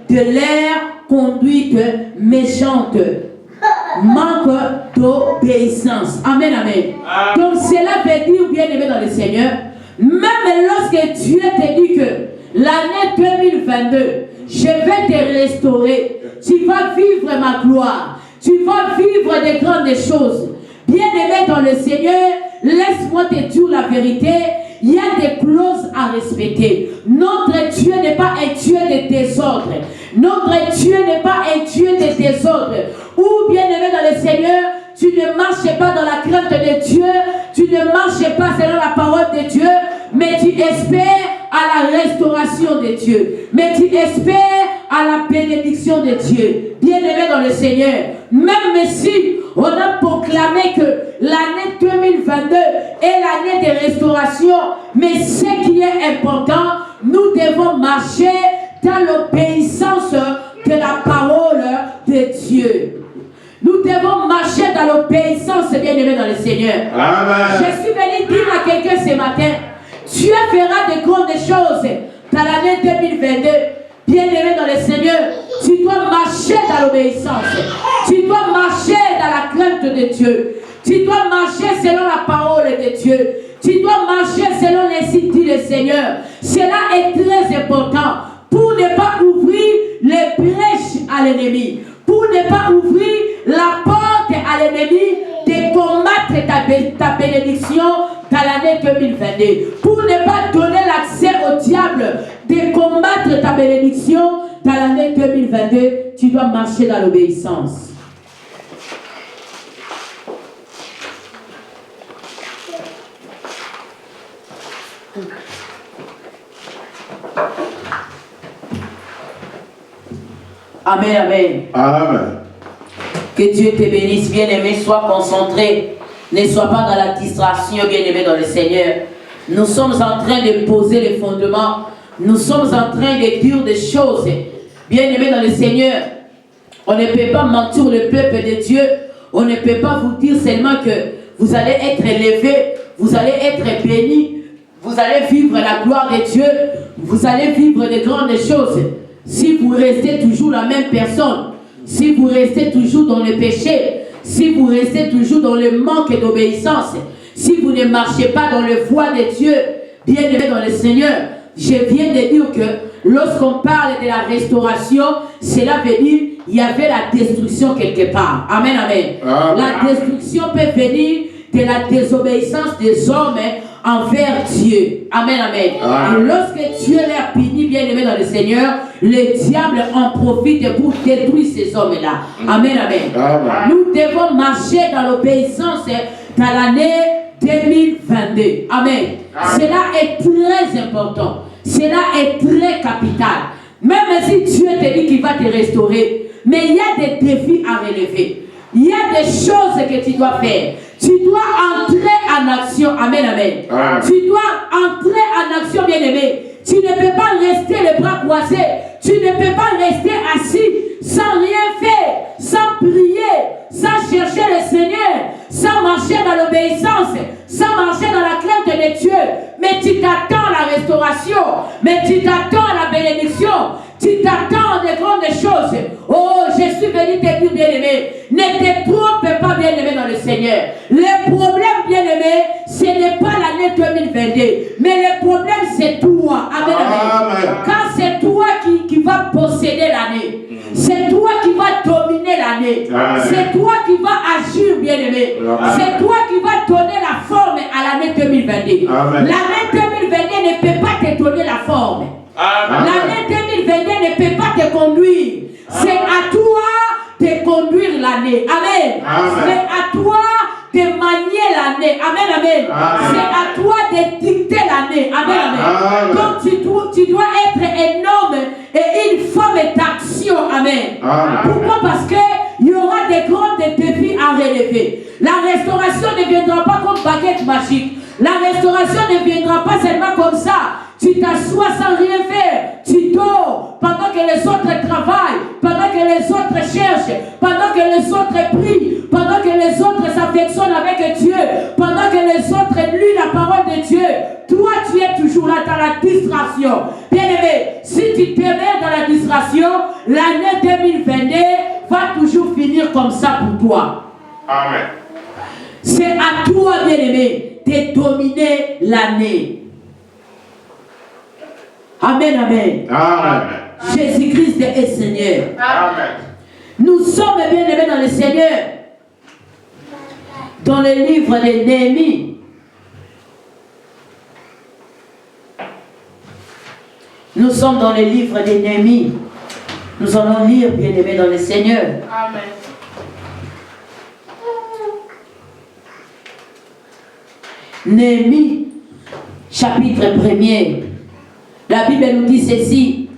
de leur conduite méchante, manque d'obéissance. Amen, amen. Donc cela veut dire, bien-aimé dans le Seigneur, même lorsque Dieu te dit que l'année 2022, je vais te restaurer, tu vas vivre ma gloire, tu vas vivre des grandes choses. Bien-aimé dans le Seigneur, laisse-moi te dire la vérité, il y a des clauses à respecter. Notre Dieu n'est pas un Dieu de désordre. Notre Dieu n'est pas un Dieu de désordre. Ou bien-aimé dans le Seigneur, tu ne marches pas dans la crainte de Dieu, tu ne marches pas selon la parole de Dieu, mais tu espères à la restauration de Dieu. Mais tu espères à la bénédiction de Dieu. Bien-aimé dans le Seigneur, même si on a proclamé que l'année 2022 est l'année de restauration, mais ce qui est important, nous devons marcher dans l'obéissance de la parole de Dieu. Nous devons marcher dans l'obéissance, bien-aimé dans le Seigneur. Amen. Je suis venu dire à quelqu'un ce matin, Dieu fera de grandes choses dans l'année 2022. Bien-aimé dans le Seigneur, tu dois marcher dans l'obéissance. Tu dois marcher dans la crainte de Dieu. Tu dois marcher selon la parole de Dieu. Tu dois marcher selon les signes du Seigneur. Cela est très important pour ne pas ouvrir les brèches à l'ennemi. Pour ne pas ouvrir la porte à l'ennemi de combattre ta bénédiction dans l'année 2022. Pour ne pas donner l'accès au diable de combattre ta bénédiction dans l'année 2022, tu dois marcher dans l'obéissance. Amen, amen. Amen. Que Dieu te bénisse, bien-aimé, sois concentré. Ne sois pas dans la distraction, bien-aimé, dans le Seigneur. Nous sommes en train de poser les fondements. Nous sommes en train de dire des choses. Bien-aimé dans le Seigneur, on ne peut pas mentir le peuple de Dieu. On ne peut pas vous dire seulement que vous allez être élevés, vous allez être bénis, vous allez vivre la gloire de Dieu, vous allez vivre de grandes choses. Si vous restez toujours la même personne, si vous restez toujours dans le péché, si vous restez toujours dans le manque d'obéissance, si vous ne marchez pas dans le voie de Dieu, bien-aimé dans le Seigneur, je viens de dire que lorsqu'on parle de la restauration, cela veut dire qu'il y avait la destruction quelque part. Amen, amen. Amen. La destruction peut venir de la désobéissance des hommes envers Dieu. Amen, amen. Amen. Et lorsque Dieu les punit, bien-aimé dans le Seigneur, le diable en profite pour détruire ces hommes-là. Amen, amen. Amen. Nous devons marcher dans l'obéissance dans l'année 2022. Amen. Amen. Cela est très important. Cela est très capital. Même si Dieu te dit qu'il va te restaurer, mais il y a des défis à relever. Il y a des choses que tu dois faire. Tu dois entrer en action. Amen, amen. Tu dois entrer en action, bien-aimé. Tu ne peux pas rester les bras croisés. Tu ne peux pas rester assis sans rien faire, sans prier, sans chercher le Seigneur, sans marcher dans l'obéissance, sans marcher dans la crainte de Dieu. Mais tu t'attends à la restauration, mais tu t'attends à la bénédiction, tu t'attends à de grandes choses. Oh, je suis venu te dire, bien-aimé, ne te trompe pas, bien-aimé, dans le Seigneur. Le problème, bien-aimé, ce n'est pas l'année 2022, mais le problème, c'est toi. Amen, amen. Car c'est toi qui vas posséder l'année. C'est toi qui vas dominer l'année. C'est toi qui vas agir, bien-aimé. C'est toi qui vas donner la forme à l'année 2022. L'année 2022 ne peut pas te donner la forme. L'année 2022 ne peut pas te conduire. C'est à toi de conduire l'année. Amen. C'est à toi de manier l'année. Amen, amen. C'est à toi de dicter l'année. Amen, amen. Donc tu dois être un homme et une femme d'action. Amen. Pourquoi? Parce qu'il y aura des grands défis à relever. La restauration ne viendra pas comme baguette magique. La restauration ne viendra pas seulement comme ça. Tu t'assois sans rien faire. Tu dors pendant que les autres travaillent, pendant que les autres cherchent, pendant que les autres prient, pendant que les autres s'affectionnent avec Dieu, pendant que les autres lisent la parole de Dieu. Toi, tu es toujours là dans la distraction. Bien-aimé, si tu te mets dans la distraction, l'année 2022 va toujours finir comme ça pour toi. Amen. C'est à toi, bien-aimé, de dominer l'année. Amen, amen. Amen. Jésus-Christ est Seigneur. Amen. Nous sommes bien-aimés dans le Seigneur. Dans le livre de Néhémie. Nous sommes dans le livre de Néhémie. Nous allons lire, bien-aimés dans le Seigneur. Amen. Néhémie, chapitre 1er. La Bible nous dit ceci.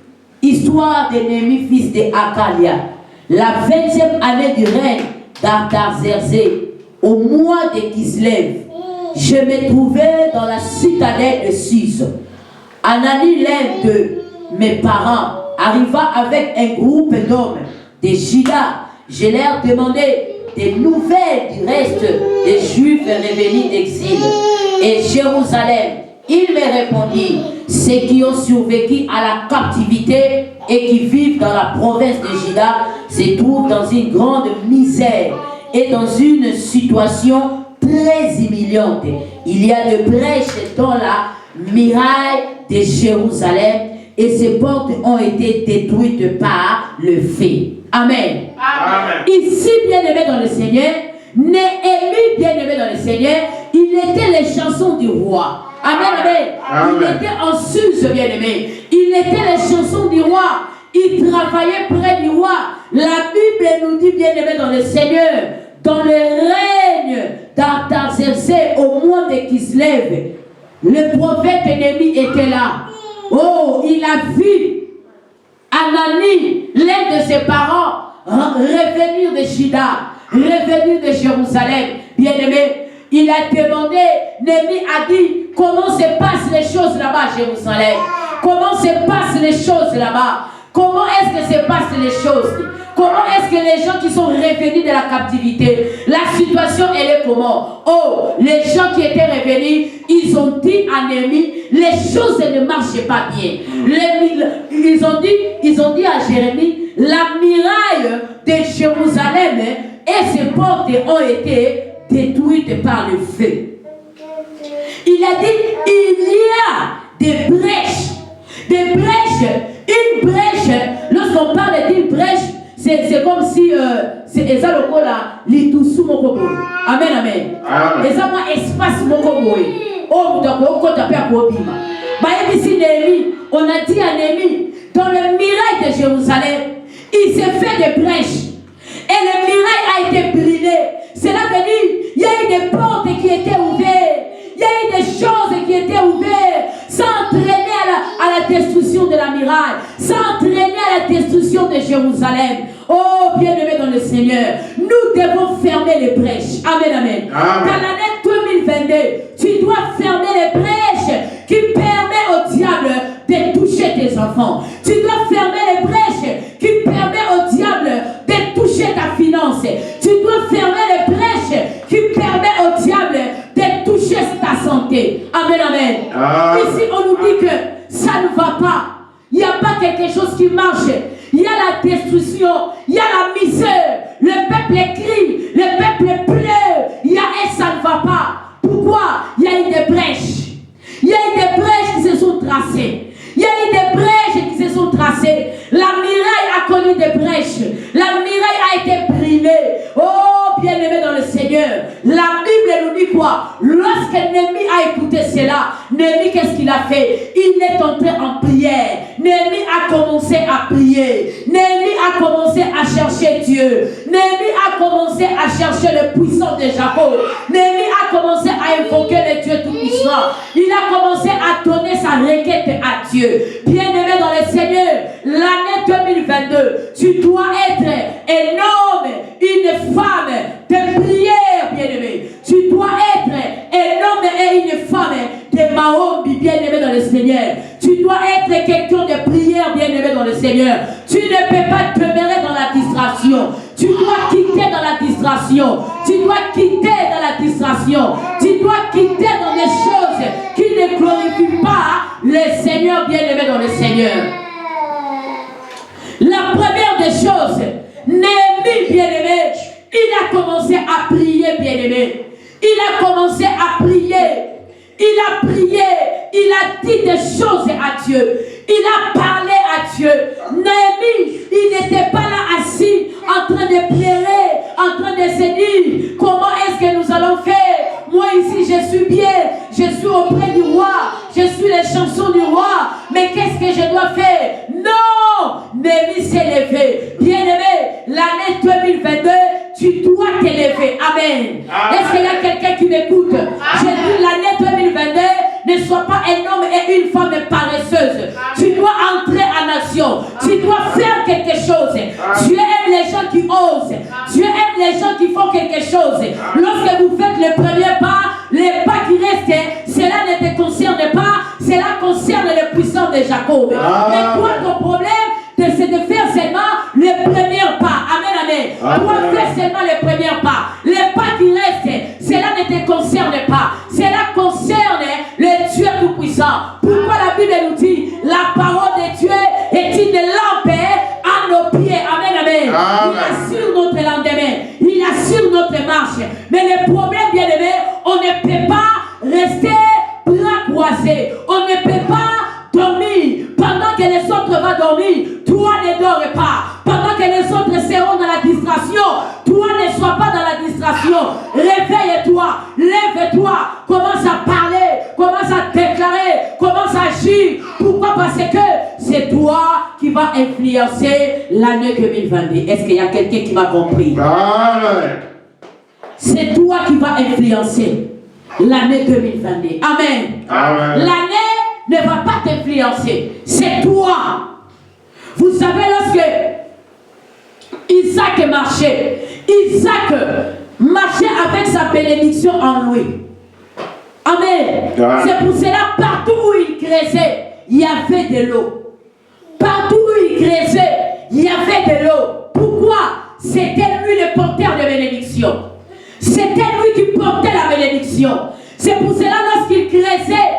Histoire de Néhémie, fils de Hakalia. La 20e année du règne d'Artaxerxès, au mois de Kislev, je me trouvais dans la citadelle de Suse. Anani, l'un de mes parents, arriva avec un groupe d'hommes de Juda. Je leur demandai des nouvelles du reste des Juifs revenus d'exil et Jérusalem. Il me répondit, ceux qui ont survécu à la captivité et qui vivent dans la province de Juda se trouvent dans une grande misère et dans une situation très humiliante. Il y a de brèches dans la muraille de Jérusalem et ces portes ont été détruites par le feu. Amen. Amen. Ici, bien-aimé dans le Seigneur, Néhémie, bien-aimé dans le Seigneur, il était les chansons du roi. Amen, amen. Amen. Il était en Suse, bien-aimé. Il était les chansons du roi. Il travaillait près du roi. La Bible nous dit, bien-aimé dans le Seigneur, dans le règne d'Artaxerxès au mois de Kislev, le prophète Néhémie était là. Oh, il a vu Anani, l'un de ses parents, revenir de Juda, revenir de Jérusalem. Bien-aimé, il a demandé, Néhémie a dit, comment se passent les choses là-bas à Jérusalem? Comment se passent les choses là-bas? Comment est-ce que se passent les choses? Comment est-ce que les gens qui sont revenus de la captivité, la situation elle est comment? Oh, les gens qui étaient revenus, ils ont dit à Néhémie, les choses ne marchent pas bien. Ils ont dit à Jérémie, la muraille de Jérusalem et ses portes ont été détruites par le feu. Il a dit, il y a des brèches. Des brèches. Une brèche, lorsqu'on parle d'une brèche, c'est comme si c'est ça le là, l'itoussou moko boy. Amen, amen. Et ça moi espace moko boy. Oh, d'accord, quand tu as pour bima. Bah ici Néhémie, on a dit à Néhémie, dans le muraille de Jérusalem, il s'est fait des brèches. Et le muraille a été brûlé. Cela veut dire, il y a eu des portes qui étaient ouvertes. Il y a eu des choses qui étaient ouvertes sans entraîner à la destruction de la muraille, sans entraîner à la destruction de Jérusalem. Oh, bien-aimé dans le Seigneur. Seigneur, nous devons fermer les brèches. Amen, amen. Dans l'année 2022, tu dois fermer les brèches qui permettent au diable de toucher tes enfants. Tu dois fermer les brèches qui permettent au diable de toucher ta finance. Tu dois fermer les brèches qui permettent au diable de toucher ta santé. Amen, amen. Ici, on nous dit que ça ne va pas. Il n'y a pas quelque chose qui marche. Il y a la destruction, il y a la misère. Le peuple crie, le peuple pleure. Il y a et ça ne va pas. Pourquoi? Il y a eu des brèches. Il y a eu des brèches qui se sont tracées. Il y a eu des brèches qui se sont tracées. La muraille a connu des brèches. La muraille a été brisée. Oh, bien-aimé dans le Seigneur. La Bible nous dit quoi? Lorsque Néhémie a écouté cela, Néhémie, qu'est-ce qu'il a fait? Il est entré en prière. Néhémie a commencé à prier. Néhémie a commencé à chercher Dieu. Néhémie a commencé à chercher le puissant de Jacob. Néhémie a commencé à invoquer le Dieu tout-puissant. Il a commencé à donner sa requête à Dieu. Bien-aimé dans le Seigneur, l'année 2022, tu dois être un homme, une femme de prière, bien-aimé. Tu dois être un homme et une femme de Mahombi, bien-aimé dans le Seigneur. Tu dois être quelqu'un de prière, bien-aimé dans le Seigneur. Tu ne peux pas demeurer dans la distraction. Tu dois quitter dans la distraction. Tu dois quitter dans la distraction. Tu dois quitter dans des choses qui ne glorifient pas le Seigneur, bien-aimé dans le Seigneur. La première des choses, Néhémie, bien-aimé, il a commencé à prier, bien-aimé. Il a commencé à prier. Il a prié. Il a dit des choses à Dieu. Il a parlé à Dieu. Néhémie, il n'était pas là assis, en train de pleurer, en train de se dire, comment est-ce que nous allons faire? Moi ici, je suis bien, je suis auprès du roi, je suis les chansons du roi, mais qu'est-ce que je dois faire? Non! Néhémie s'est levé. Bien-aimé, l'année 2022, tu dois t'élever. Amen. Est-ce qu'il y a quelqu'un qui m'écoute? J'ai dit l'année 2022, ne sois pas un homme et une femme paresseuse. Tu dois entrer en action. Tu dois faire quelque chose. Dieu aime les gens qui osent. Dieu aime les gens qui font quelque chose. Lorsque vous faites le premier pas, les pas qui restent, cela ne te concerne pas. Cela concerne le puissant de Jacob. Mais toi, ton problème, c'est de faire seulement le premier pas. Amen, amen. Toi, fais seulement le premier pas. Les pas qui restent, cela ne te concerne pas. Cela concerne le Dieu tout-puissant. Pourquoi la Bible nous dit la parole de Dieu est une lampe à nos pieds. Amen, amen. Il assure notre lendemain. Il assure notre marche. Mais le problème, bien aimé, on ne peut pas rester bras croisés. On ne peut pas dormir pendant que les autres vont dormir. Toi ne dors pas. Pendant que les autres seront dans la distraction, toi ne sois pas dans la distraction. Réveille-toi, lève-toi, commence à parler, commence à déclarer, commence à agir. Pourquoi? Parce que c'est toi qui vas influencer l'année 2022. Est-ce qu'il y a quelqu'un qui m'a compris? C'est toi qui vas influencer l'année 2022. Amen. L'année ne va pas t'influencer. C'est toi. Vous savez, lorsque Isaac marchait avec sa bénédiction en lui. Amen. C'est pour cela, partout où il creusait, il y avait de l'eau. Partout où il creusait, il y avait de l'eau. Pourquoi? C'était lui le porteur de bénédiction. C'était lui qui portait la bénédiction. C'est pour cela, lorsqu'il creusait,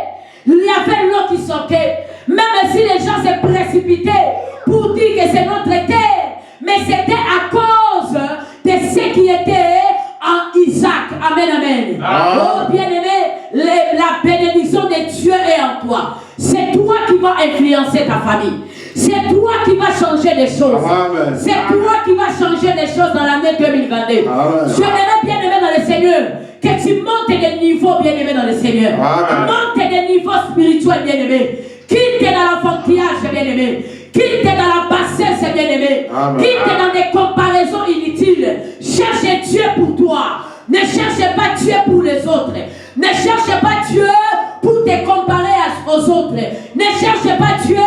il y avait l'eau qui sortait. Même si les gens se précipitaient pour dire que c'est notre terre, mais c'était à cause de ce qui était en Isaac. Amen, amen. Oh, bien-aimé, la bénédiction de Dieu est en toi. C'est toi qui vas influencer ta famille. C'est toi qui vas changer les choses. C'est toi qui vas changer les choses dans l'année 2022. J'aimerais, bien-aimé dans le Seigneur, que tu montes des niveaux, bien-aimé dans le Seigneur. Monte des niveaux spirituels, bien-aimé. Quitte dans l'enfantillage, bien-aimé. Quitte dans la bassesse, bien-aimé. Quitte dans des comparaisons inutiles. Cherche Dieu pour toi. Ne cherche pas Dieu pour les autres. Ne cherche pas Dieu pour te comparer aux autres. Ne cherche pas Dieu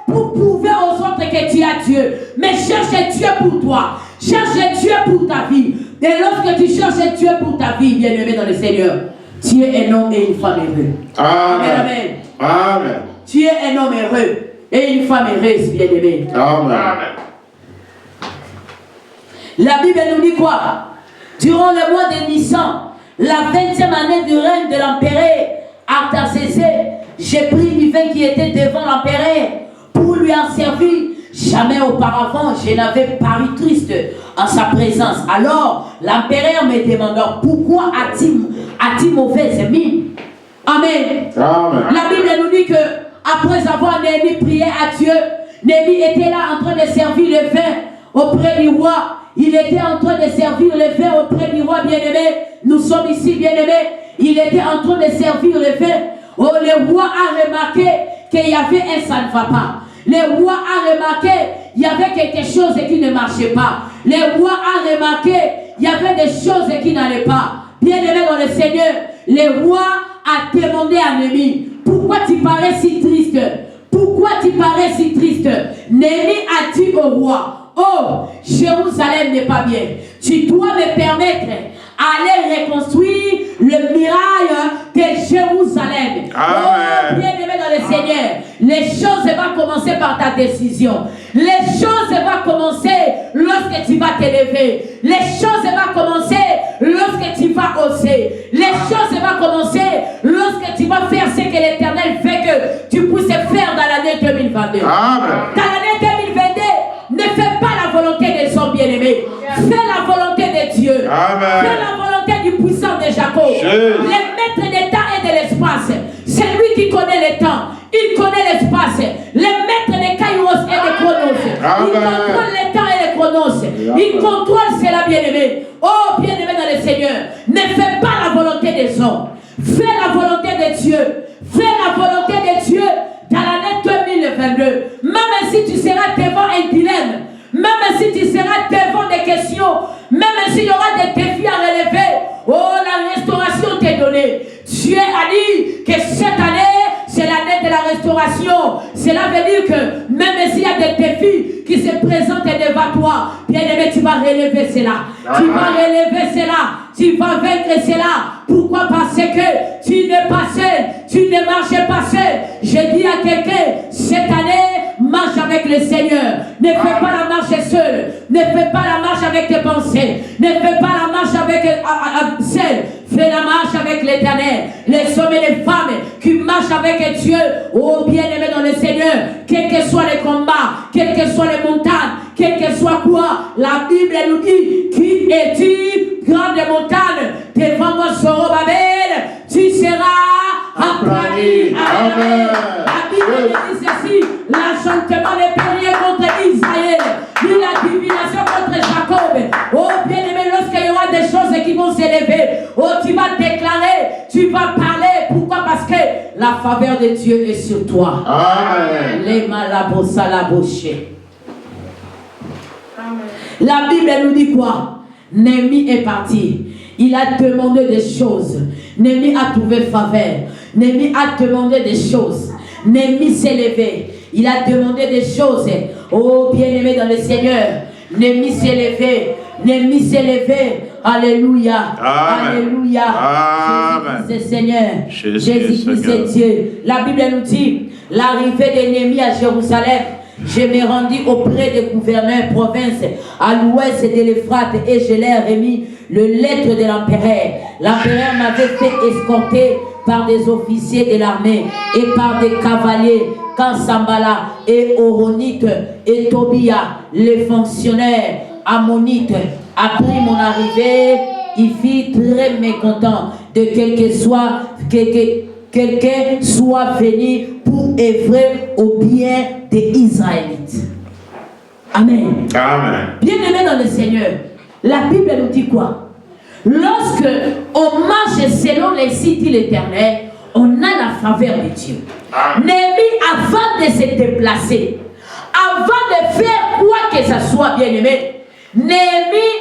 pour prouver aux autres que tu as Dieu. Mais cherche Dieu pour toi. Cherche Dieu pour ta vie. Et lorsque tu cherches Dieu pour ta vie, bien-aimé dans le Seigneur, tu es un homme et une femme heureux. Amen. Amen. Amen. Tu es un homme heureux et une femme heureuse, bien-aimé. Amen. La Bible nous dit quoi? Durant le mois de Nissan, la 20e année du règne de l'empereur Artaxerxès, j'ai pris du vin qui était devant l'empereur pour lui en servir. Jamais auparavant, je n'avais paru triste en sa présence. Alors, l'empereur me demanda pourquoi a-t-il mauvaise mine? Amen. Amen. La Bible nous dit que après avoir Néhémie prié à Dieu, Néhémie était là en train de servir le vin auprès du roi. Il était en train de servir le vin auprès du roi bien-aimé. Nous sommes ici bien-aimés. Il était en train de servir le vin. Oh, le roi a remarqué qu'il y avait un ça ne va pas. Le roi a remarqué qu'il y avait quelque chose qui ne marchait pas. Le roi a remarqué qu'il y avait des choses qui n'allaient pas. Bien-aimé dans le Seigneur, le roi a demandé à Néhémie, pourquoi tu parais si triste? Pourquoi tu parais si triste? Néhémie a dit au roi, oh, Jérusalem n'est pas bien. Tu dois me permettre d'aller reconstruire le miracle de Jérusalem. Oh, bien-aimé dans le Seigneur, les choses vont commencer par ta décision. Les choses vont commencer lorsque tu vas t'élever. Les choses vont commencer lorsque tu vas oser. Les choses vont commencer lorsque tu vas faire ce que l'Éternel veut que tu puisses faire dans l'année 2022. Amen. Dans l'année 2022, ne fais pas la volonté des hommes bien-aimés. Fais la volonté de Dieu. Amen. Fais la volonté du puissant de Jacob. Le maître des temps et de l'espace. C'est lui qui connaît le temps. Il connaît l'espace. Le maître des Kairos et des Chronos. Il contrôle le temps et les Chronos. Il contrôle cela, bien-aimé. Oh, bien-aimé dans le Seigneur. Ne fais pas la volonté des hommes. Fais la volonté de Dieu. Fais la volonté de Dieu dans l'année 2022. Même si tu seras devant un dilemme, même si tu seras devant des questions, même s'il y aura des défis à relever, oh, la restauration t'est donnée. Dieu a dit que cette année, c'est l'année de la restauration. Cela veut dire que même s'il y a des défis qui se présentent devant toi, bien-aimé, tu vas relever cela. Tu vas relever cela. Tu vas vaincre cela. Pourquoi? Parce que tu n'es pas seul. Tu ne marches pas seul. Je dis à quelqu'un, cette année, marche avec le Seigneur. Ne fais pas la marche seule. Ne fais pas la marche avec tes pensées. Ne fais pas la marche avec seul. Fais la marche avec l'Éternel. Les hommes et les femmes qui marchent avec Dieu, oh bien-aimé dans le Seigneur, quels que soient les combats, quelles que soient les montagnes, quel que soit quoi, la Bible nous dit, qui est-il, grande montagne, devant moi Zorobabel, tu seras aplani. Amen. La Bible dit ceci, l'enchantement n'est pas rien contre Israël, ni la divination contre Jacob. Oh bien-aimé, lorsqu'il y aura des choses qui vont s'élever, oh tu vas déclarer, tu vas parler. Pourquoi? Parce que la faveur de Dieu est sur toi. Amen. Les malabosa la bouche. La Bible nous dit quoi? Néhémie est parti. Il a demandé des choses. Néhémie a trouvé faveur. Néhémie a demandé des choses. Néhémie s'est levé. Il a demandé des choses. Oh, bien-aimé dans le Seigneur. Néhémie s'est levé. Néhémie s'est levé. Alléluia. Amen. Alléluia. Amen. Jésus-Christ est Seigneur. Jésus-Christ est Dieu. La Bible nous dit l'arrivée de Néhémie à Jérusalem. Je me rendis auprès des gouverneurs province à l'ouest de l'Euphrate et je leur ai remis le lettre de l'empereur. L'empereur m'avait fait escorter par des officiers de l'armée et par des cavaliers quand Sambala et Horonite et Tobia, les fonctionnaires ammonites, apprit mon arrivée. Il fut très mécontent de quelqu'un soit venu pour œuvrer au bien des Israélites. Amen. Amen. Bien-aimés dans le Seigneur, la Bible nous dit quoi? Lorsque on marche selon les sites de l'Éternel, on a la faveur de Dieu. Néhémie, avant de se déplacer, avant de faire quoi que ce soit, bien-aimé, Néhémie,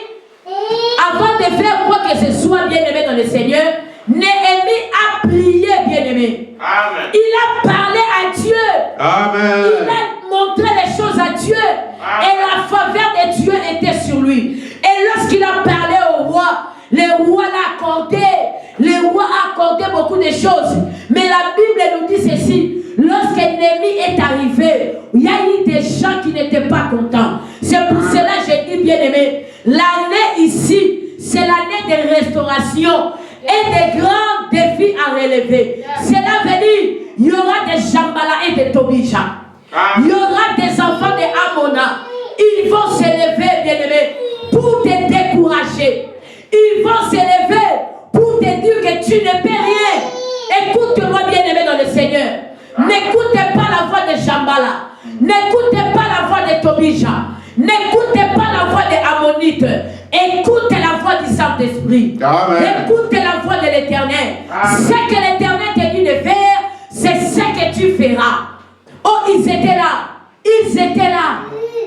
avant de faire quoi que ce soit, bien-aimé dans le Seigneur, Néhémie a prié, bien-aimé. Amen. Il a parlé à Dieu. Amen. Il a montré les choses à Dieu. Amen. Et la faveur de Dieu était sur lui. Et Lorsqu'il a parlé au roi, le roi l'a accordé. Le roi a accordé beaucoup de choses. Mais la Bible nous dit ceci. Lorsqu'Ennemi est arrivé, il y a eu des gens qui n'étaient pas contents. C'est pour cela que j'ai dit, bien aimé, l'année ici, c'est l'année de restauration et des grands défis à relever. Cela veut dire, il y aura des Jambala et des Tobija. Il y aura des enfants de Amona. Ils vont s'élever, bien aimé, pour te décourager. Ils vont s'élever pour te dire que tu ne peux rien. Écoute-moi, bien aimé dans le Seigneur. N'écoutez pas la voix de Jambala. N'écoutez pas la voix de Tobija. N'écoutez pas la voix des Ammonites. Écoutez la voix du Saint-Esprit. Écoutez la voix de l'Éternel. Ce que l'Éternel te dit de faire, c'est ce que tu feras. Oh, ils étaient là. Ils étaient là.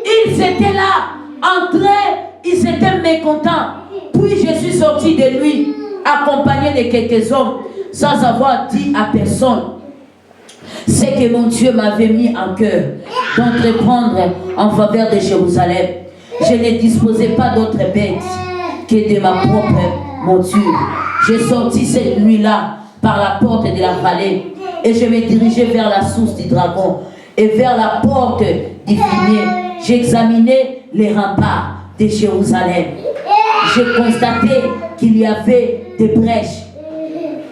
Ils étaient là. Entrés, ils étaient mécontents. Puis je suis sorti de lui, accompagné de quelques hommes, sans avoir dit à personne ce que mon Dieu m'avait mis en cœur d'entreprendre en faveur de Jérusalem. Je ne disposais pas d'autre bête que de ma propre monture. J'ai sorti cette nuit-là par la porte de la vallée et je me dirigeais vers la source du dragon et vers la porte du fumier. J'examinais les remparts de Jérusalem. J'ai constaté qu'il y avait des brèches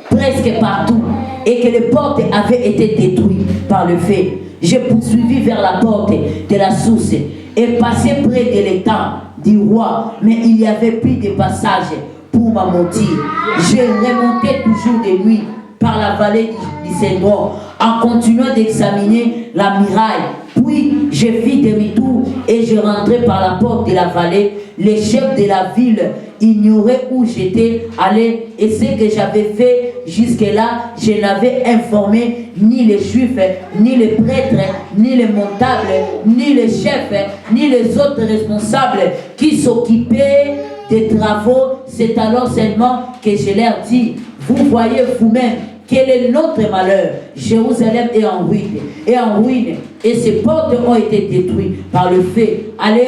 presque partout et que les portes avaient été détruites par le feu. J'ai poursuivi vers la porte de la source et passé près de l'étang du roi, mais il n'y avait plus de passage pour ma monture. J'ai remonté toujours de nuit par la vallée du Cédron en continuant d'examiner la muraille. Puis je fis demi-tour et je rentrai par la porte de la vallée. Les chefs de la ville ignoraient où j'étais allé et ce que j'avais fait jusque-là. Je n'avais informé ni les Juifs, ni les prêtres, ni les montables, ni les chefs, ni les autres responsables qui s'occupaient des travaux. C'est alors seulement que je leur dis, vous voyez vous-même quel est notre malheur. Jérusalem est en ruine, et ses portes ont été détruites par le feu. Allez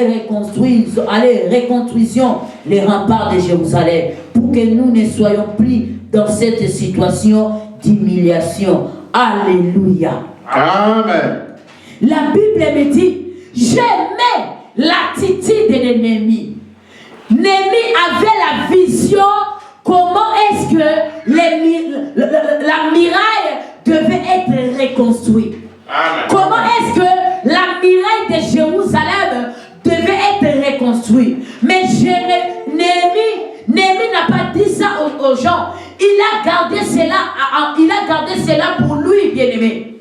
reconstruisons les remparts de Jérusalem pour que nous ne soyons plus dans cette situation d'humiliation. Alléluia. Amen. La Bible me dit, j'aimais l'attitude de l'ennemi. Néhémie avait la vision. Comment est-ce que la muraille devait être reconstruite? Amen. Comment est-ce que la muraille de Jérusalem devait être reconstruite? Mais Néhémie n'a pas dit ça aux gens. Il a gardé cela pour lui, bien-aimé.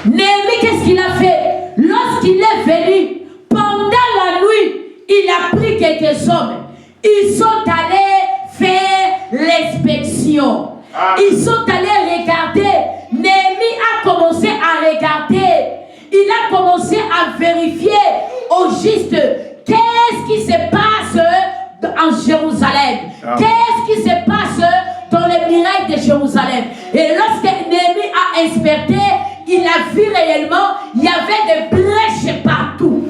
Néhémie, qu'est-ce qu'il a fait? Lorsqu'il est venu, pendant la nuit, il a pris quelques hommes. Ils sont allés faire l'inspection. Ils sont allés regarder. Néhémie a commencé à regarder. Il a commencé à vérifier au juste qu'est-ce qui se passe en Jérusalem. Qu'est-ce qui se passe dans les murailles de Jérusalem. Et lorsque Néhémie a inspecté, il a vu réellement il y avait des brèches partout.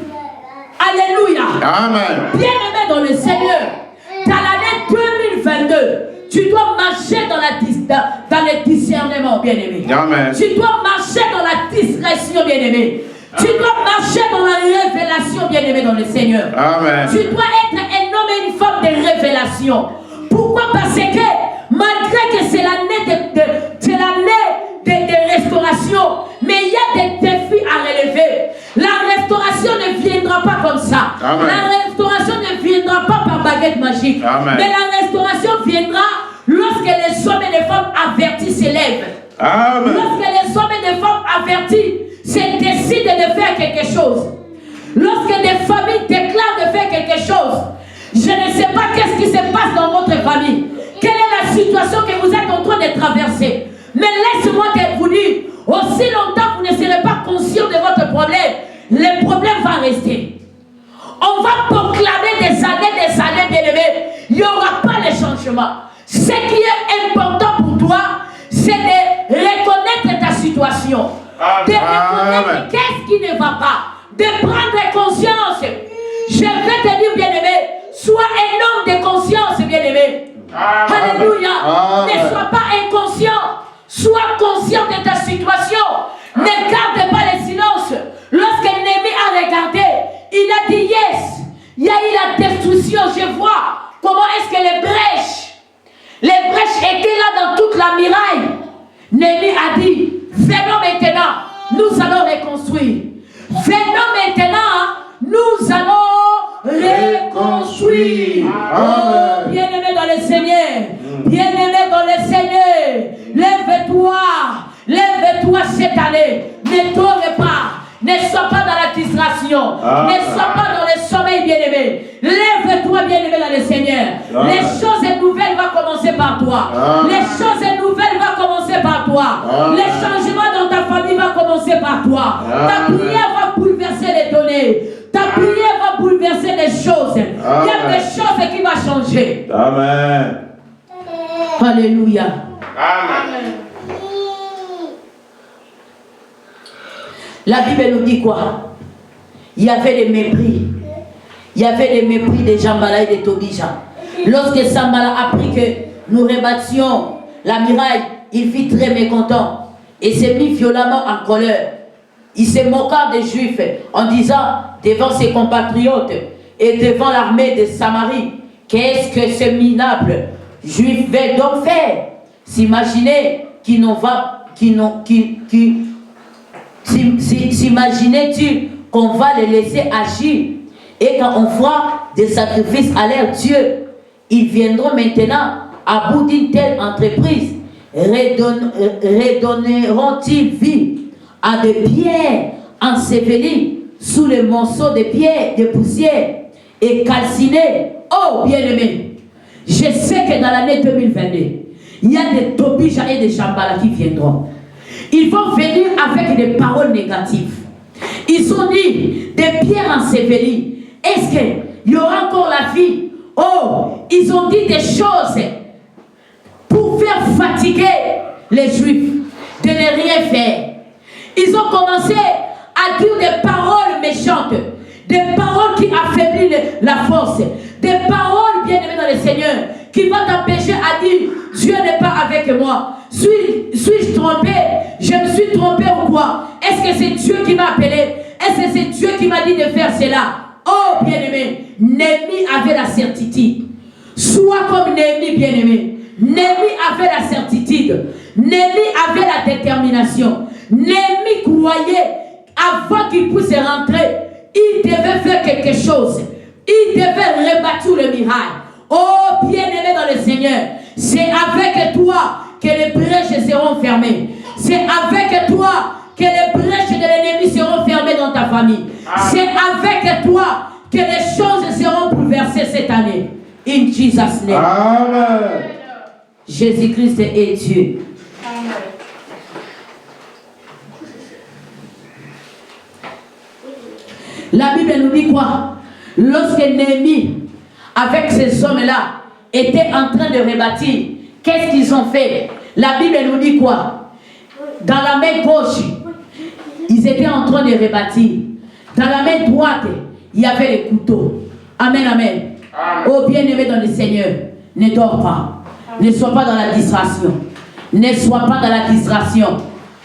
Alléluia. Amen. Bien-aimé dans le Seigneur, dans l'année 2022, tu dois marcher dans le discernement, bien-aimé. Tu dois marcher dans la discrétion, bien-aimé. Tu dois marcher dans la révélation, bien-aimé dans le Seigneur. Amen. Tu dois être un homme et une femme de révélation. Pourquoi? Parce que malgré que c'est l'année de restauration, mais il y a des défis à relever. La restauration ne viendra pas comme ça. Amen. La restauration ne viendra pas par baguette magique. Amen. Mais la restauration viendra lorsque les hommes et les femmes avertis s'élèvent. Lorsque les hommes et les femmes avertis se décident de faire quelque chose. Lorsque des familles déclarent de faire quelque chose. Je ne sais pas qu'est-ce qui se passe dans votre famille. Quelle est la situation que vous êtes en train de traverser. Mais laissez-moi vous dire, aussi longtemps que vous ne serez pas conscient de votre problème, le problème va rester. On va proclamer des années, bien-aimés. Il n'y aura pas de changement. Ce qui est important pour toi, c'est de reconnaître ta situation. De reconnaître qu'est-ce qui ne va pas. De prendre conscience. Je vais te dire, bien-aimé, Sois un homme de conscience, bien-aimé. Alléluia. Ne sois pas inconscient. Sois conscient de ta situation. Ne garde pas le silence. Lorsque l'ennemi a regardé, il a dit yes. Il y a eu la destruction. Je vois comment est-ce que les brèches étaient là dans toute la muraille. L'ennemi a dit, venons maintenant, nous allons reconstruire. Venons maintenant, nous allons reconstruire. Oh, bien-aimé dans le Seigneur, bien-aimé dans le Seigneur, lève-toi cette année, ne tourne pas. Ne sois pas dans la distraction. Ne sois pas dans le sommeil, bien-aimé. Lève-toi, bien-aimé, dans le Seigneur. Les choses nouvelles vont commencer par toi. Les choses nouvelles vont commencer par toi. Les changements dans ta famille vont commencer par toi. Ta prière va bouleverser les données. Ta prière va bouleverser les choses. Il y a des choses qui vont changer. Amen. Alléluia. Amen. La Bible nous dit quoi? Il y avait des mépris. Il y avait des mépris de Jambala et de Tobija. Lorsque Sambala a appris que nous rebâtions la muraille, il fut très mécontent et s'est mis violemment en colère. Il se moqua des Juifs en disant devant ses compatriotes et devant l'armée de Samarie, qu'est-ce que ce minable Juif va donc faire? S'imaginer S'imaginais-tu qu'on va les laisser agir et quand on fera des sacrifices à leur Dieu, ils viendront maintenant à bout d'une telle entreprise. Redonneront-ils vie à des pierres ensevelies sous les monceaux de pierres, de poussière et calcinées? Oh bien-aimé, je sais que dans l'année 2022, il y a des Tobija et des Jambala qui viendront. Ils vont venir avec des paroles négatives. Ils ont dit des pierres ensevelies. Est-ce qu'il y aura encore la vie? Oh, ils ont dit des choses pour faire fatiguer les Juifs de ne rien faire. Ils ont commencé à dire des paroles méchantes, des paroles qui affaiblissent la force, des paroles bien-aimées dans le Seigneur qui vont t'empêcher à dire Dieu n'est pas avec moi. Suis-je trompé? Je me suis trompé ou quoi? Est-ce que c'est Dieu qui m'a appelé? Est-ce que c'est Dieu qui m'a dit de faire cela? Oh bien-aimé, Néhémie avait la certitude. Sois comme Néhémie, bien-aimé. Néhémie avait la certitude. Néhémie avait la détermination. Néhémie croyait, avant qu'il puisse rentrer, il devait faire quelque chose. Il devait rebâtir le miracle. Oh bien-aimé dans le Seigneur, c'est avec toi que les brèches seront fermées. C'est avec toi que les brèches de l'ennemi seront fermées dans ta famille. C'est avec toi que les choses seront bouleversées cette année. In Jesus' name. Amen. Jésus-Christ est Dieu. Amen. La Bible nous dit quoi? Lorsque Néhémie, avec ces hommes-là, était en train de rebâtir, qu'est-ce qu'ils ont fait? La Bible nous dit quoi? Dans la main gauche, ils étaient en train de rebâtir. Dans la main droite, il y avait les couteaux. Amen, amen. Oh bien-aimé dans le Seigneur, ne dors pas. Ne sois pas dans la distraction. Ne sois pas dans la distraction.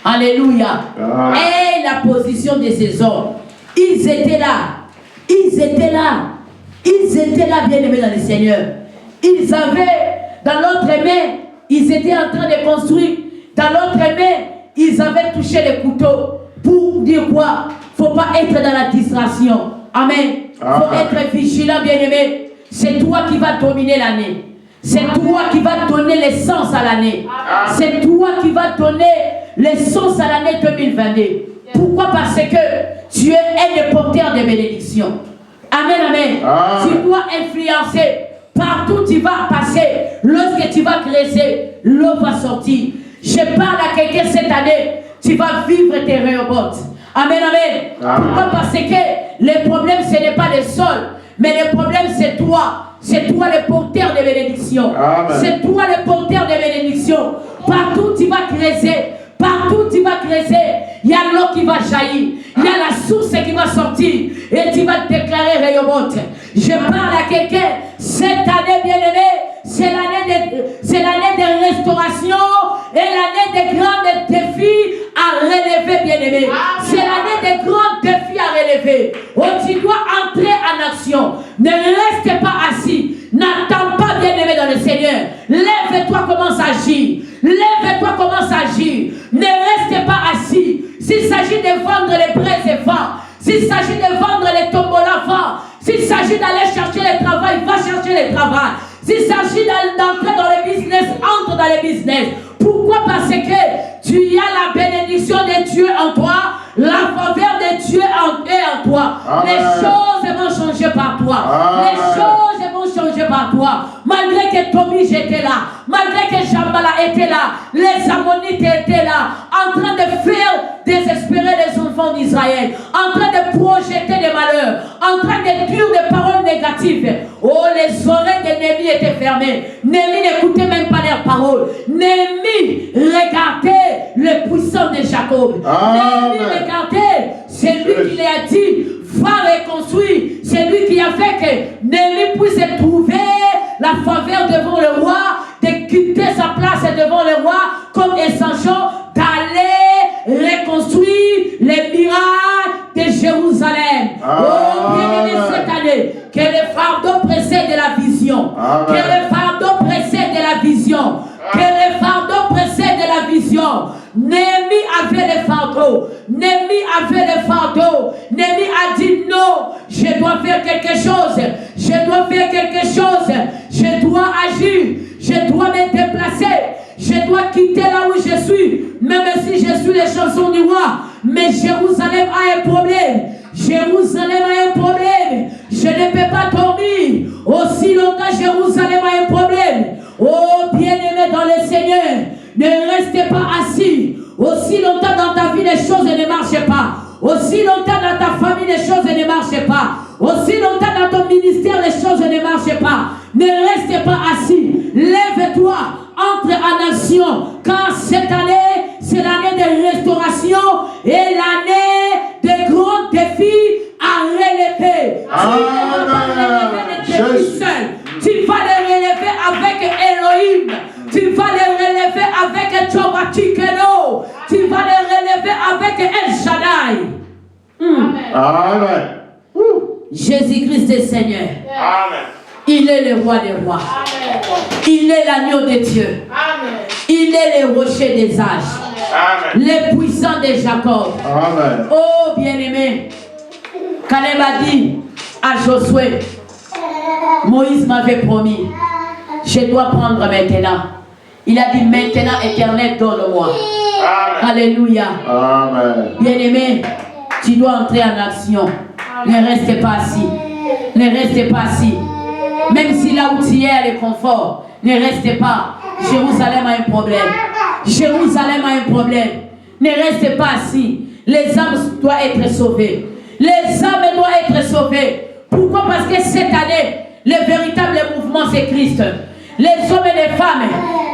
Alléluia. Et la position de ces hommes, ils étaient là. Ils étaient là. Ils étaient là, bien-aimés dans le Seigneur. Ils avaient dans l'autre main, ils étaient en train de construire. Dans l'autre main, ils avaient touché les couteaux. Pour dire quoi? Il ne faut pas être dans la distraction. Amen. Il faut être vigilant, bien-aimé. C'est toi qui vas dominer l'année. C'est toi qui vas donner l'essence à l'année. C'est toi qui vas donner l'essence à l'année 2022. Pourquoi? Parce que tu es un porteur de bénédiction. Amen, amen. Tu dois influencer. Partout tu vas passer. Lorsque tu vas graisser, l'eau va sortir. Je parle à quelqu'un cette année. Tu vas vivre tes Rehoboth. Amen, amen. Pourquoi? Parce que le problème, ce n'est pas le sol. Mais le problème, c'est toi. C'est toi le porteur de bénédiction. C'est toi le porteur de bénédiction. Partout tu vas creuser. Partout tu vas creuser. Il y a l'eau qui va jaillir. Il y a la source qui va sortir. Et tu vas déclarer Rehoboth. Je parle à quelqu'un. Cette année, bien-aimé, c'est l'année de restauration et l'année des grands défis à relever, bien-aimé. C'est l'année des grands défis à relever. Oh, tu dois entrer en action. Ne reste pas assis. N'attends pas, bien-aimé, dans le Seigneur. Lève-toi, commence à agir. Lève-toi, commence à agir. Ne reste pas assis. S'il s'agit de vendre les braises, va. S'il s'agit de vendre les tombolas, va. S'il s'agit d'aller chercher le travail, va chercher le travail. S'il s'agit d'entrer dans le business, entre dans le business. Pourquoi? Parce que tu as la bénédiction de Dieu en toi, la faveur de Dieu est en toi. Amen. Les choses vont changer par toi. Amen. Les choses vont changer par toi. Malgré que Tobige était là, malgré que Jambala était là, les Ammonites étaient là, en train de faire désespérer les enfants d'Israël, en train de projeter des malheurs, en train de dire des paroles négatives. Oh, les oreilles de Néhémie étaient fermées. Néhémie n'écoutait même pas leurs paroles. Néhémie regardait le puissant de Jacob. Néhémie regardait, c'est lui qui lui a dit, va reconstruire. C'est lui qui a fait que Néhémie puisse trouver la faveur devant le roi, de quitter sa place devant le roi comme essentiel d'aller reconstruire les miracles de Jérusalem. Oh, bien-aimé, cette année, que le fardeau précède de la vision. Amen. Que le fardeau précède de la vision. Que le fardeau précède de la vision. Néhémie avait le fardeau. Néhémie avait le fardeau. Néhémie a dit non, je dois faire quelque chose. Je dois faire quelque chose. Je dois agir. Je dois me déplacer. Je dois quitter là où je suis. Même si je suis les chansons du roi. Mais Jérusalem a un problème. Jérusalem a un problème. Je ne peux pas dormir. Aussi longtemps Jérusalem a un problème. Oh, bien-aimé dans le Seigneur, ne restez pas assis. Aussi longtemps dans ta vie, les choses ne marchent pas. Aussi longtemps dans ta famille, les choses ne marchent pas. Aussi longtemps dans ton ministère, les choses ne marchent pas. Ne restez pas assis. Lève-toi, entre en action. Car cette année, c'est l'année de restauration et l'année de grands défis à relever. Tu ne vas pas les relever tout seul. Tu vas les relever avec Elohim. Tu vas les relever avec Jehovah Tikeno. Tu vas les relever avec El Shaddai. Amen. Jésus-Christ est Seigneur. Amen. Il est le roi des rois. Amen. Il est l'agneau de Dieu. Amen. Il est le rocher des âges. Amen. Le puissant de Jacob. Amen. Oh bien-aimé, Caleb a dit à Josué, Moïse m'avait promis, je dois prendre maintenant. Il a dit maintenant, Éternel, donne-moi. Alléluia. Amen. Bien-aimé, tu dois entrer en action. Ne reste pas assis. Ne reste pas assis. Même si là où tu es, le confort, ne reste pas. Jérusalem a un problème. Jérusalem a un problème. Ne reste pas assis. Les âmes doivent être sauvées. Les âmes doivent être sauvées. Pourquoi? Parce que cette année, le véritable mouvement, c'est Christ. Les hommes et les femmes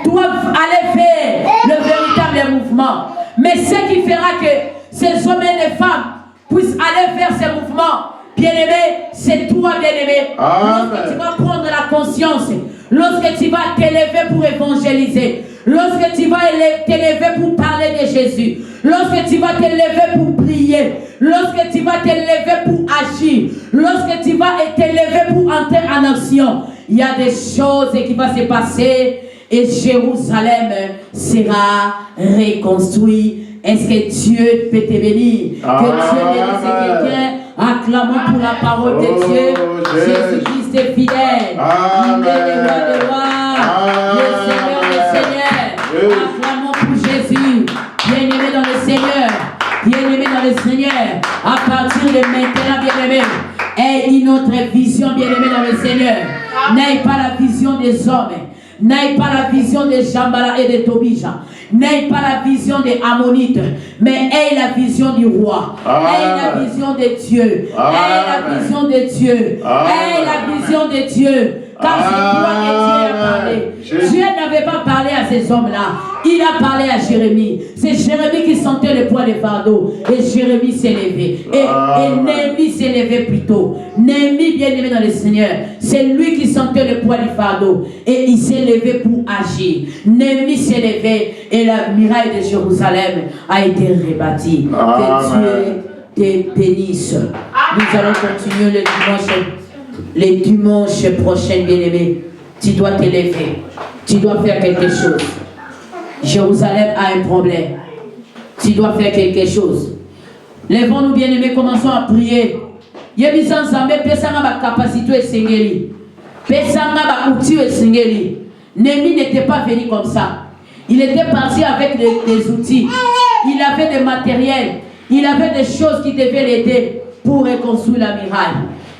doivent aller faire le véritable mouvement. Mais ce qui fera que ces hommes et les femmes puissent aller faire ce mouvement, bien-aimé, c'est toi, bien-aimé. Lorsque tu vas prendre la conscience, lorsque tu vas t'élever pour évangéliser, lorsque tu vas t'élever pour parler de Jésus, lorsque tu vas t'élever pour prier, lorsque tu vas t'élever pour agir, lorsque tu vas t'élever pour entrer en action, il y a des choses qui vont se passer et Jérusalem sera reconstruit. Est-ce que Dieu peut te bénir? Que Dieu bénisse quelqu'un. Acclamons pour la parole de Dieu. Jésus-Christ est fidèle. Il est le roi des rois. Le Seigneur des seigneurs. Acclamons pour Jésus. Bien-aimé dans le Seigneur. Bien-aimé dans le Seigneur. À partir de maintenant, bien-aimé, aie une autre vision, bien-aimé dans le Seigneur. N'aie pas la vision des hommes. N'aie pas la vision de Jambala et de Tobija. N'aie pas la vision des Ammonites, mais aie la vision du roi. Aie la vision de Dieu. Aie la vision de Dieu. Aie la vision de Dieu. Car c'est toi que Dieu a parlé. Dieu n'avait pas parlé à ses ces hommes-là. Il a parlé à Jérémie. C'est Jérémie qui sentait le poids des fardeaux. Et Jérémie s'est levé. Et Néhémie s'est levé plutôt. Néhémie, bien aimé dans le Seigneur, c'est lui qui sentait le poids du fardeau. Et il s'est levé pour agir. Néhémie s'est levé et la muraille de Jérusalem a été rebâtie. Que Dieu te bénisse. Nous allons continuer le dimanche prochain, bien aimé. Tu dois te lever. Tu dois faire quelque chose. Jérusalem a un problème. Tu dois faire quelque chose. Lèvons-nous, bien-aimés, commençons à prier. Yebisa Nzambe pesanga ba capacité esengeli. Pesanga ba outil esengeli. Néhémie n'était pas venu comme ça. Il était parti avec des outils. Il avait des matériels. Il avait des choses qui devaient l'aider pour reconstruire la muraille.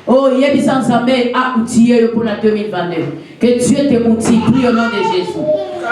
Oh, Yebisa Nzambe a outillé pour la 2022. Que Dieu te outille, prie au nom de Jésus.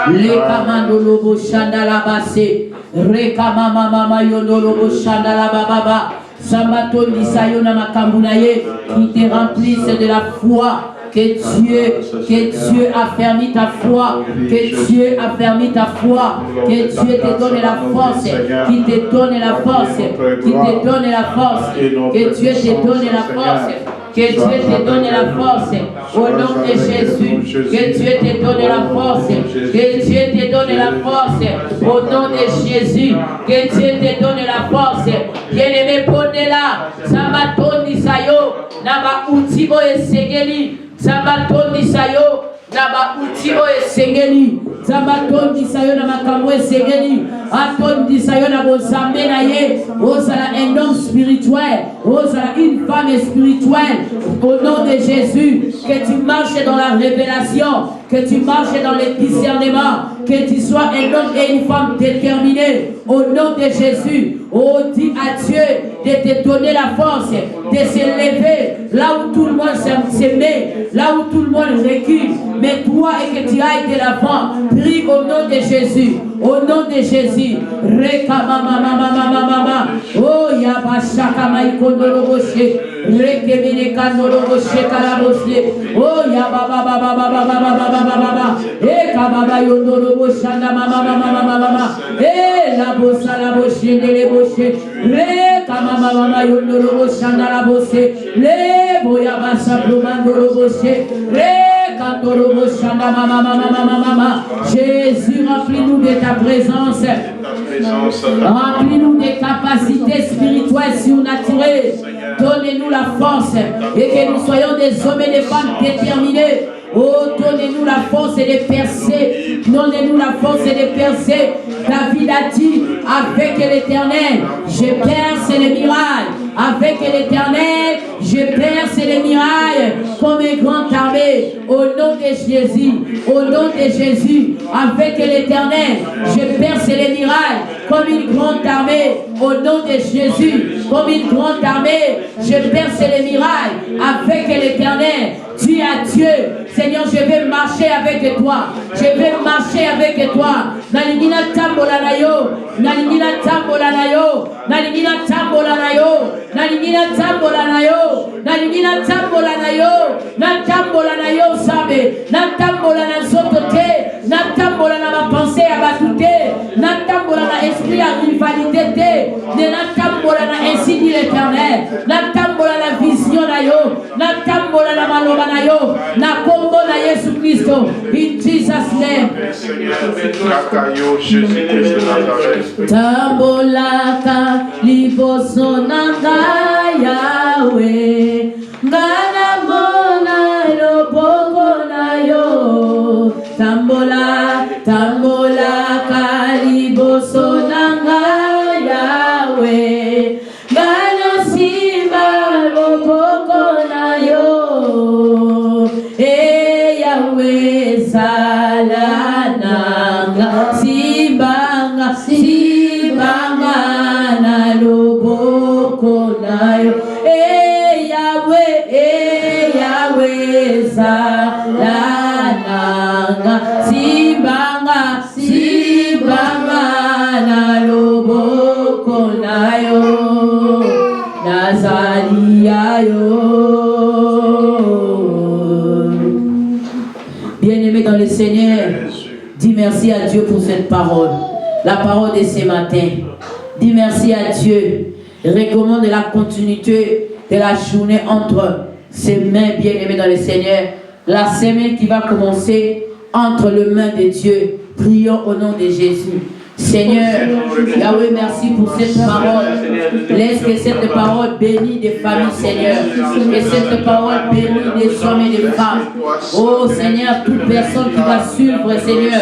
Le kamandolobo shandala basse, rekama mama yondolobo shandala baba, sambaton disayona makambunaye, qui te remplisse de la foi. Que Dieu affermit ta foi, que Dieu affermit ta foi, que Dieu te donne la force, qui te donne la force, qui te donne la force, que Dieu te donne la force. Que Dieu te donne la force au nom de Jésus. Que Dieu te donne la force. Que Dieu te donne la force au nom de Jésus. Que Dieu te donne la force. Bien-aimé, prenez-la. Sabaton disayo. Naba utibo et segeli. Sabaton disayo. Naba utibo et segeli. Sabaton disayo na makambo et segeli. Aton disayo na bozambe na ye. Osala un homme spirituel. Osala une femme spirituelle. Au nom de Jésus, que tu marches dans la révélation, que tu marches dans le discernement, que tu sois un homme et une femme déterminés. Au nom de Jésus, oh, dis à Dieu de te donner la force, de se lever là où tout le monde se met, là où tout le monde recule. Mais toi et que tu ailles de l'avant, prie au nom de Jésus. Au nom de Jésus, Rekama mama, oh Yabashaka Maikondoro Rocher, Rekemine Kandoro Rocher Kalaboshe, oh Yababa, et Kababa Yondoro Boshanda mama, et la Bossa la Boche, les Boche, Rekama mama Yondoro Boshanda la Bosse, les Boyabasa Plumandoro Boche, Rekandoro Boshanda mama, Jésus, remplis-nous de ta présence. Remplis-nous des capacités spirituelles surnaturelles. Donnez-nous la force et que nous soyons des hommes et des femmes déterminés. Oh, donnez-nous la force et de percer. Donnez-nous la force et de percer. David a dit, avec l'Éternel, je perce les murailles. Avec l'Éternel, je perce les murailles comme une grande armée. Au nom de Jésus, au nom de Jésus, avec l'Éternel, je perce les murailles comme une grande armée. Au nom de Jésus, comme une grande armée, je perce les murailles. Avec l'Éternel, dis à Dieu, Seigneur, je vais marcher avec toi. Je vais marcher avec toi. Nalimina tambola na yo, nalimina tambola na yo, nalimina tambola na yo, nalimina tambola na yo, nalimina tambola na yo, na tambola na yo sabe, na tambola na sotote, na tambola na ma pensée à batute, na tambola na esprit à rivalité, na tambola na ainsi dit l'Éternel, na tambola na vision na yo, na tambola na maloba na yo, na kombo na Yesu Kristo, in Jesus name. Tambolaka liboso nanga Yahweh, ngana mona loboko na yo. Tambolaka liboso nanga Yahweh, ngana simba loboko na yo. Yahweh salananga Simbanga na loboko na yo. Yahweh salananga Simbanga na loboko na yo. Nazalia yo. Bien-aimé dans le Seigneur, Dis merci à Dieu pour cette parole. La parole de ce matin. Dis merci à Dieu. Recommande la continuité de la journée entre ses mains bien-aimées dans le Seigneur. La semaine qui va commencer entre les mains de Dieu. Prions au nom de Jésus. Seigneur, Yahweh, merci pour cette parole. Laisse que cette parole bénisse des familles, Seigneur. Que cette parole bénisse des hommes et des femmes. Oh Seigneur, toute personne qui va suivre, Seigneur,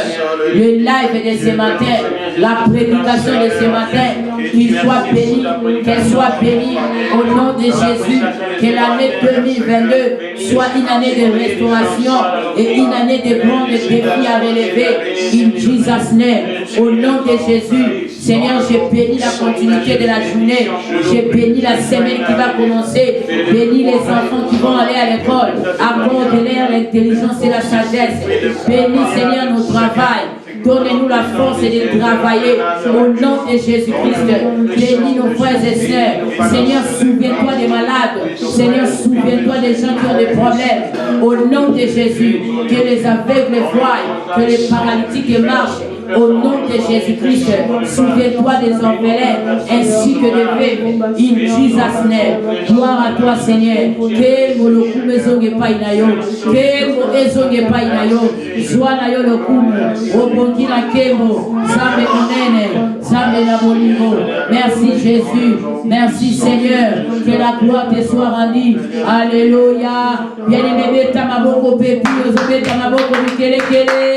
le live de ce matin, la prédication de ce matin, qu'il soit béni, qu'elle soit bénie au nom de Jésus. Que l'année 2022 soit une année de restauration et une année de grands défis à relever. In Jesus' name, au nom de Jésus, Seigneur, j'ai béni la continuité de la journée. J'ai béni la semaine qui va commencer. Bénis les enfants qui vont aller à l'école. Accorde-leur l'intelligence et la sagesse. Bénis, Seigneur, nos travail. Donnez-nous la force de travailler au nom de Jésus-Christ. Bénis nos frères et sœurs. Seigneur, souviens-toi des malades. Seigneur, souviens-toi des gens qui ont des problèmes. Au nom de Jésus, que les aveugles voient, que les paralytiques marchent. Au nom de Jésus-Christ, souviens-toi des orphelins ainsi que des veuves. In Jesus' name. Gloire à toi, Seigneur. Que mo lokumu ezonge pa inayo. Que mo ezonge pa inayo. Zwa na yo lokumu. Obongi na kemo. Zambe monene. Zambe na bolingo. Merci Jésus. Merci Seigneur. Que la gloire te soit rendue. Alléluia. Bien-aimé, beta maboko pepi. Ozobeta maboko mikelekele.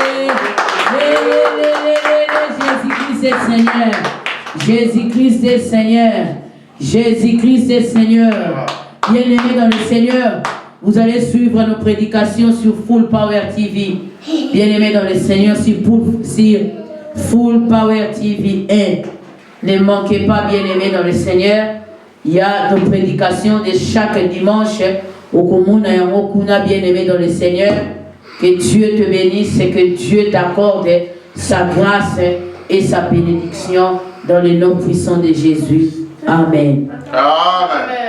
Jésus-Christ est Seigneur. Jésus-Christ est Seigneur. Jésus-Christ est Seigneur. Bien-aimés dans le Seigneur, vous allez suivre nos prédications sur Full Power TV. Bien-aimés dans le Seigneur, sur Full Power TV 1. Ne manquez pas, bien-aimés dans le Seigneur. Il y a nos prédications de chaque dimanche. Au commun, bien-aimés dans le Seigneur. Que Dieu te bénisse et que Dieu t'accorde sa grâce et sa bénédiction dans le nom puissant de Jésus. Amen. Amen.